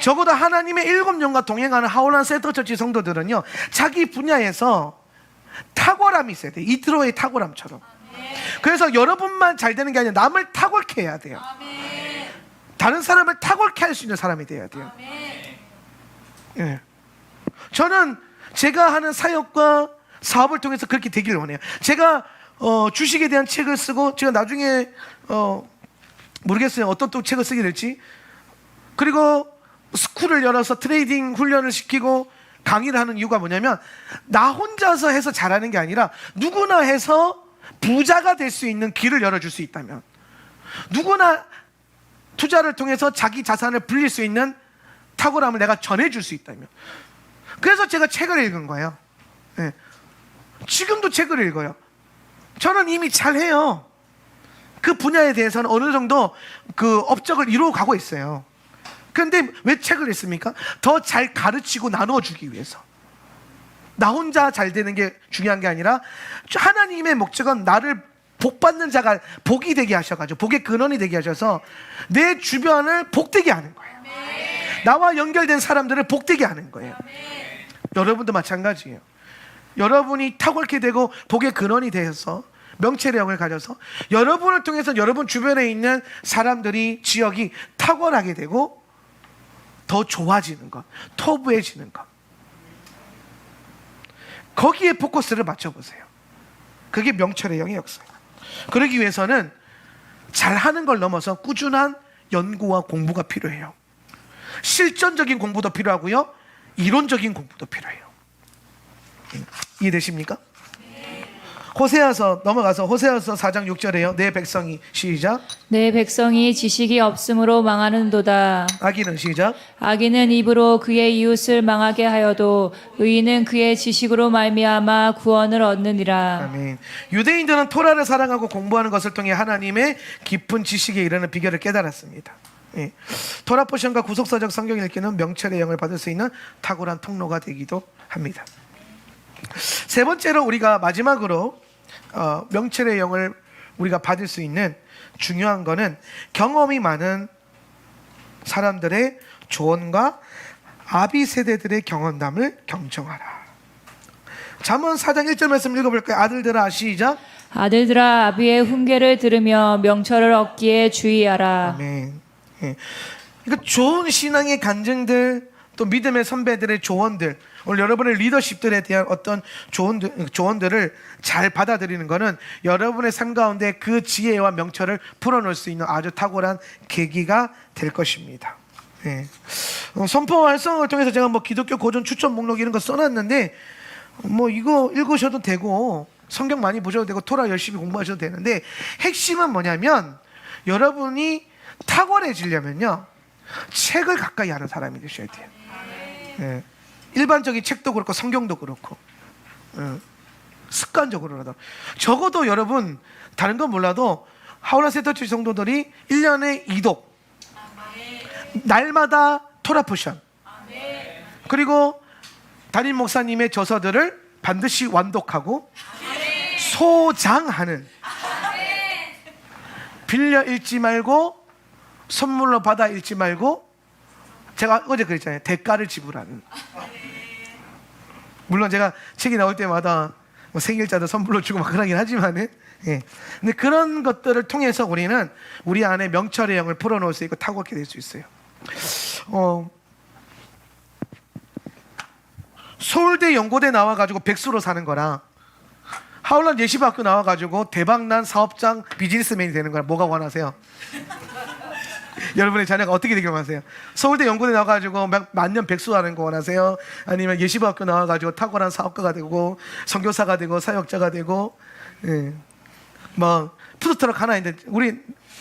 적어도 하나님의 7년과 동행하는 하울란 센터처치 성도들은요, 자기 분야에서 탁월함이 있어야 돼요. 이트로의 탁월함처럼. 그래서 여러분만 잘 되는 게 아니라 남을 탁월케 해야 돼요. 다른 사람을 탁월케 할 수 있는 사람이 돼야 돼요. 저는 제가 하는 사역과 사업을 통해서 그렇게 되기를 원해요. 제가 주식에 대한 책을 쓰고, 제가 나중에 모르겠어요, 어떤 또 책을 쓰게 될지. 그리고 스쿨을 열어서 트레이딩 훈련을 시키고 강의를 하는 이유가 뭐냐면, 나 혼자서 해서 잘하는 게 아니라 누구나 해서 부자가 될 수 있는 길을 열어줄 수 있다면, 누구나 투자를 통해서 자기 자산을 불릴 수 있는 탁월함을 내가 전해줄 수 있다면. 그래서 제가 책을 읽은 거예요. 지금도 책을 읽어요. 저는 이미 잘해요. 그 분야에 대해서는 어느 정도 그 업적을 이루어 가고 있어요. 그런데 왜 책을 읽습니까? 더 잘 가르치고 나눠주기 위해서. 나 혼자 잘 되는 게 중요한 게 아니라 하나님의 목적은 나를 복받는 자가 복이 되게 하셔가지고, 복의 근원이 되게 하셔서 내 주변을 복되게 하는 거예요. 나와 연결된 사람들을 복되게 하는 거예요. 여러분도 마찬가지예요. 여러분이 탁월케 되고 복의 근원이 되어서 명체력을 가져서 여러분을 통해서 여러분 주변에 있는 사람들이, 지역이 탁월하게 되고 더 좋아지는 것, 터부해지는 것, 거기에 포커스를 맞춰보세요. 그게 명철의 영의 역사예요. 그러기 위해서는 잘하는 걸 넘어서 꾸준한 연구와 공부가 필요해요. 실전적인 공부도 필요하고요, 이론적인 공부도 필요해요. 이해되십니까? 호세아서 넘어가서 호세아서 4장 6절에요. 내 백성이 시작. 내 백성이 지식이 없으므로 망하는도다. 악인은 시작. 악인은 입으로 그의 이웃을 망하게 하여도 의인은 그의 지식으로 말미암아 구원을 얻느니라. 아멘. 유대인들은 토라를 사랑하고 공부하는 것을 통해 하나님의 깊은 지식에 이르는 비결을 깨달았습니다. 예. 토라 포션과 구속사적 성경 읽기는 명철의 영을 받을 수 있는 탁월한 통로가 되기도 합니다. 세 번째로 우리가 마지막으로 명철의 영을 우리가 받을 수 있는 중요한 거는 경험이 많은 사람들의 조언과 아비 세대들의 경험담을 경청하라. 잠언 4장 1절 말씀 읽어볼까요? 아들들아 시작. 아들들아 아비의 훈계를 들으며 명철을 얻기에 주의하라. 아멘. 예. 그러니까 좋은 신앙의 간증들, 또 믿음의 선배들의 조언들, 오늘 여러분의 리더십들에 대한 어떤 조언들을 잘 받아들이는 것은 여러분의 삶 가운데 그 지혜와 명철을 풀어놓을 수 있는 아주 탁월한 계기가 될 것입니다. 예. 선포 활성을 통해서 제가 뭐 기독교 고전 추천 목록 이런 거 써놨는데 뭐 이거 읽으셔도 되고 성경 많이 보셔도 되고 토라 열심히 공부하셔도 되는데 핵심은 뭐냐면 여러분이 탁월해지려면요 책을 가까이 하는 사람이 되셔야 돼요. 예. 일반적인 책도 그렇고 성경도 그렇고 습관적으로라도 적어도 여러분 다른 건 몰라도 하울라 세터치 성도들이 1년에 2독 날마다 토라 포션 그리고 담임 목사님의 저서들을 반드시 완독하고 소장하는 빌려 읽지 말고 선물로 받아 읽지 말고 제가 어제 그랬잖아요. 대가를 지불하는. 물론 제가 책이 나올 때마다 뭐 생일자도 선물로 주고 막 그러긴 하지만은 예. 근데 그런 것들을 통해서 우리는 우리 안에 명철의 영을 풀어놓을 수 있고 탁월하게 될 수 있어요. 서울대 연고대 나와가지고 백수로 사는 거랑 하울란 예시학교 나와가지고 대박난 사업장 비즈니스맨이 되는 거랑 뭐가 원하세요? 여러분의 자녀가 어떻게 되길 원하세요? 서울대 연고대 나와가지고 만년 백수하는 거 원하세요? 아니면 예시학교 나와가지고 탁월한 사업가가 되고 선교사가 되고 사역자가 되고 예. 뭐 푸드트럭 하나 있는데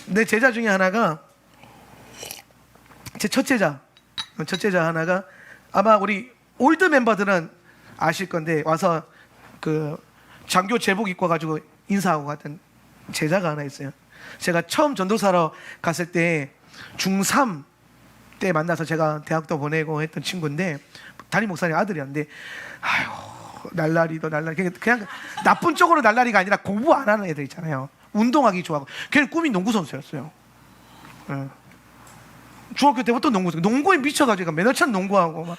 내 제자 중에 하나가 제 첫 제자 하나가 아마 우리 올드 멤버들은 아실 건데 와서 그 장교 제복 입고 가지고 인사하고 갔던 제자가 하나 있어요. 제가 처음 전도사로 갔을 때 중3 때 만나서 제가 대학도 보내고 했던 친구인데 담임 목사님 아들이었는데 아유 날라리도 그냥 나쁜 쪽으로 날라리가 아니라 공부 안 하는 애들 있잖아요. 운동하기 좋아하고 걔는 꿈이 농구 선수였어요. 예. 중학교 때부터 농구에 미쳐가지고 맨날 참 농구하고 막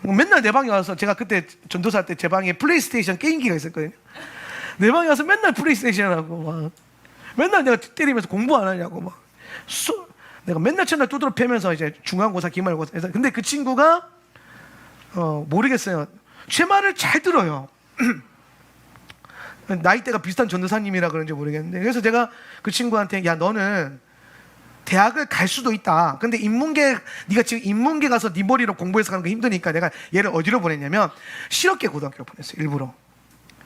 맨날 내 방에 와서 제가 그때 전도사 때 제 방에 플레이스테이션 게임기가 있었거든요. 내 방에 와서 맨날 플레이스테이션 하고 막 맨날 내가 때리면서 공부 안 하냐고 막 내가 맨날 첫날 두드러 패면서 이제 중간고사 기말고사 해서 근데 그 친구가 모르겠어요. 제 말을 잘 들어요. 나이대가 비슷한 전도사님이라 그런지 모르겠는데 그래서 제가 그 친구한테 야 너는 대학을 갈 수도 있다. 근데 네가 지금 인문계 가서 네 머리로 공부해서 가는 거 힘드니까 내가 얘를 어디로 보냈냐면 실업계 고등학교로 보냈어요. 일부러.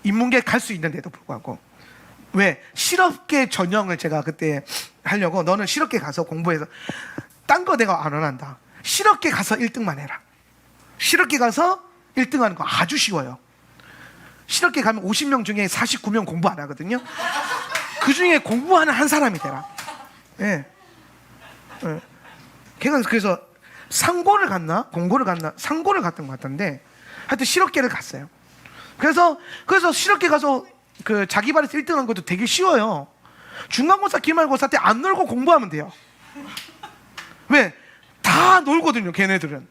인문계 갈 수 있는데도 불구하고. 왜? 실업계 전형을 제가 그때 하려고 너는 실업계 가서 공부해서 딴 거 내가 안 원한다. 실업계 가서 1등만 해라. 실업계 가서 1등 하는 거 아주 쉬워요. 실업계 가면 50명 중에 49명 공부 안 하거든요. 그 중에 공부하는 한 사람이 되라. 예. 걔가 그래서 상고를 갔나? 공고를 갔나? 상고를 갔던 것 같던데 하여튼 실업계를 갔어요. 그래서 실업계 가서 그 자기 발에서 1등한 것도 되게 쉬워요. 중간고사, 기말고사 때 안 놀고 공부하면 돼요. 왜? 다 놀거든요, 걔네들은.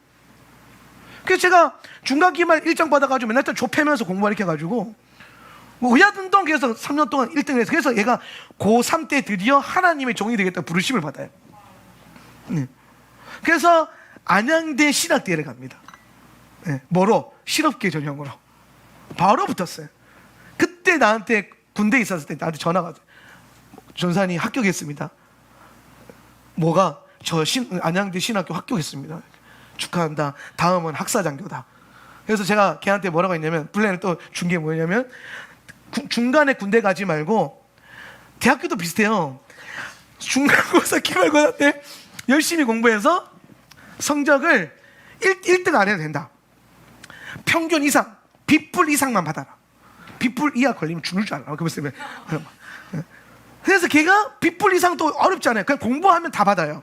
그래서 제가 중간, 기말 일정 받아가지고 맨날 좁혀면서 공부하게 의야운동 계속 3년 동안 1등을 해서 그래서 얘가 고3 때 드디어 하나님의 종이 되겠다고 부르심을 받아요. 그래서 안양대 신학대를 갑니다. 뭐로? 실업계 전형으로. 바로 붙었어요. 그때 나한테 군대에 있었을 때 나한테 전화가 왔어요. 전사님 합격했습니다. 뭐가? 안양대 신학교 합격했습니다. 축하한다. 다음은 학사장교다. 그래서 제가 걔한테 뭐라고 했냐면 플랜을 또 준 게 뭐냐면 중간에 군대 가지 말고, 대학교도 비슷해요. 중간고사 기말고사 때 열심히 공부해서 성적을 1등 안 해도 된다. 평균 이상, B뿔 이상만 받아라. B뿔 이하 걸리면 죽을 줄 알아. 그래서 걔가 B뿔 이상도 어렵지 않아요. 그냥 공부하면 다 받아요.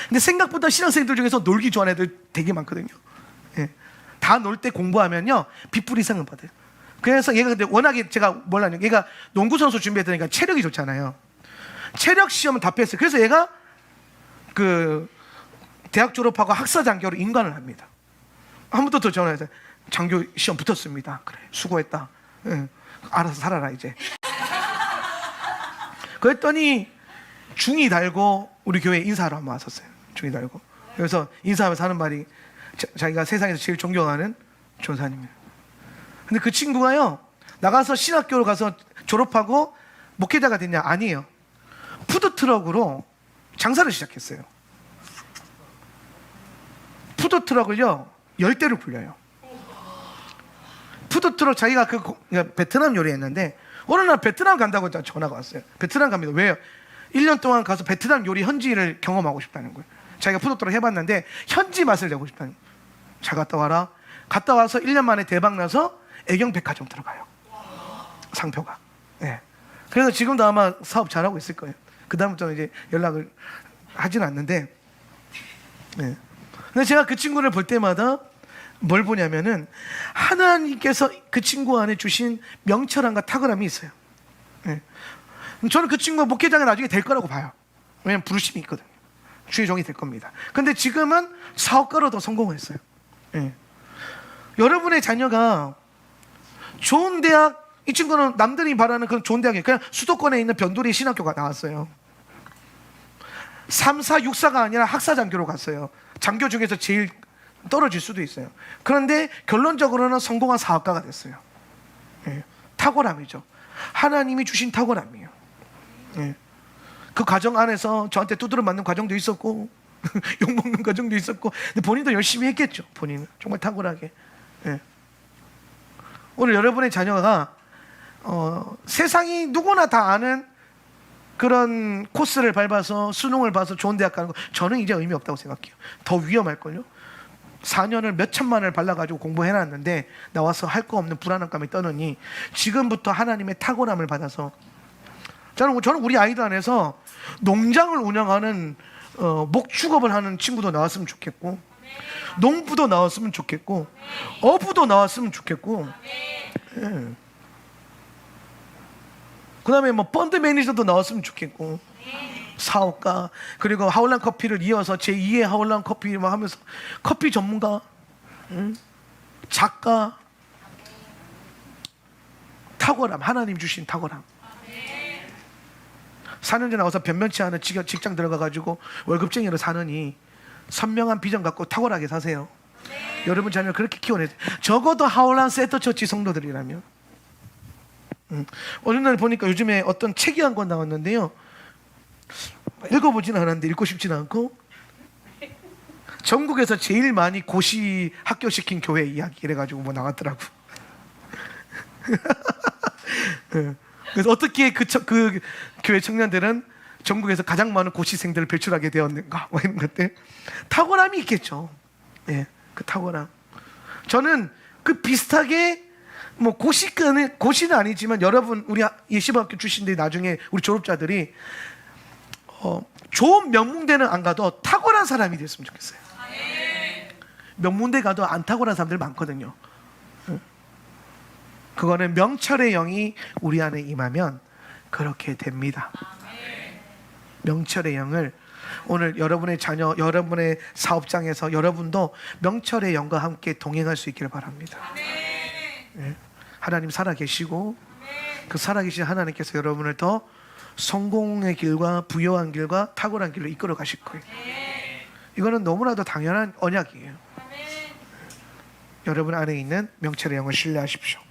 근데 생각보다 신학생들 중에서 놀기 좋아하는 애들 되게 많거든요. 예. 다 놀 때 공부하면요 B뿔 이상은 받아요. 그래서 얘가 근데 워낙에 제가 몰라요. 얘가 농구 선수 준비했더니까 체력이 좋잖아요. 체력 시험은 다 뺐어요. 그래서 얘가 그 대학 졸업하고 학사 장교로 인관을 합니다. 한 번 더 전화해서 장교 시험 붙었습니다. 그래, 수고했다. 예. 알아서 살아라 이제. 그랬더니 중이 달고 우리 교회에 인사하러 한번 왔었어요. 중이 달고. 그래서 인사하면서 하는 말이 자기가 세상에서 제일 존경하는 조사님이에요. 근데 그 친구가요, 나가서 신학교로 가서 졸업하고 목회자가 됐냐? 아니에요. 푸드트럭으로 장사를 시작했어요. 푸드트럭을요 10대를 굴려요. 푸드트럭 자기가 베트남 요리했는데 어느 날 베트남 간다고 전화가 왔어요. 베트남 갑니다. 왜요? 1년 동안 가서 베트남 요리 현지를 경험하고 싶다는 거예요. 자기가 푸드트럭 해봤는데 현지 맛을 내고 싶다는 거예요. 잘 갔다 와라. 갔다 와서 1년 만에 대박 나서 애경백화점 들어가요. 상표가. 네. 그래서 지금도 아마 사업 잘하고 있을 거예요. 그 다음부터는 이제 연락을 하진 않는데. 네. 근데 제가 그 친구를 볼 때마다 뭘 보냐면은 하나님께서 그 친구 안에 주신 명철함과 탁월함이 있어요. 네. 저는 그 친구가 목회장이 나중에 될 거라고 봐요. 왜냐면 부르심이 있거든요. 주의 종이 될 겁니다. 근데 지금은 사업가로도 성공했어요. 네. 여러분의 자녀가 좋은 대학, 이 친구는 남들이 바라는 그런 좋은 대학이에요. 그냥 수도권에 있는 변두리 신학교가 나왔어요. 3, 4, 6사가 아니라 학사 장교로 갔어요. 장교 중에서 제일 떨어질 수도 있어요. 그런데 결론적으로는 성공한 사업가가 됐어요. 예. 탁월함이죠. 하나님이 주신 탁월함이에요. 예. 그 과정 안에서 저한테 두드려 맞는 과정도 있었고 욕먹는 과정도 있었고, 근데 본인도 열심히 했겠죠. 본인은 정말 탁월하게. 예. 오늘 여러분의 자녀가 세상이 누구나 다 아는 그런 코스를 밟아서 수능을 봐서 좋은 대학 가는 거, 저는 이제 의미 없다고 생각해요. 더 위험할걸요. 4년을 몇 천만을 발라가지고 공부해놨는데 나와서 할 거 없는 불안한 감이 떠느니 지금부터 하나님의 탁월함을 받아서, 저는 우리 아이들 안에서 농장을 운영하는 목축업을 하는 친구도 나왔으면 좋겠고, 농부도 나왔으면 좋겠고, 어부도 나왔으면 좋겠고, 예. 그 다음에 뭐 펀드 매니저도 나왔으면 좋겠고, 사업가, 그리고 하울란 커피를 이어서 제2의 하울란 커피 막 하면서 커피 전문가, 작가, 탁월함, 하나님 주신 탁월함. 4년째 나와서 변변치 않은 직장 들어가가지고 월급쟁이로 사느니 선명한 비전 갖고 탁월하게 사세요. 여러분 자녀를 그렇게 키워내세요. 적어도 하울란 세터처치 성도들이라면. 어느 날 보니까 요즘에 어떤 책이 한 권 나왔는데요, 읽어보지는 않았는데 읽고 싶지는 않고, 전국에서 제일 많이 고시 합격시킨 교회 이야기 이래가지고 뭐 나왔더라고. 그래서 어떻게 그 교회 청년들은 전국에서 가장 많은 고시생들을 배출하게 되었는가, 뭐 이런 것들. 탁월함이 있겠죠. 예, 그 탁월함. 저는 그 비슷하게 뭐 고시는 아니지만 여러분 우리 예시학교 출신들이 나중에 우리 졸업자들이 좋은 명문대는 안 가도 탁월한 사람이 됐으면 좋겠어요. 명문대 가도 안 탁월한 사람들 많거든요. 그거는 명철의 영이 우리 안에 임하면 그렇게 됩니다. 명철의 영을 오늘 여러분의 자녀, 여러분의 사업장에서 여러분도 명철의 영과 함께 동행할 수 있기를 바랍니다. 네. 하나님 살아계시고 그 살아계신 하나님께서 여러분을 더 성공의 길과 부요한 길과 탁월한 길로 이끌어 가실 거예요. 이거는 너무나도 당연한 언약이에요. 여러분 안에 있는 명철의 영을 신뢰하십시오.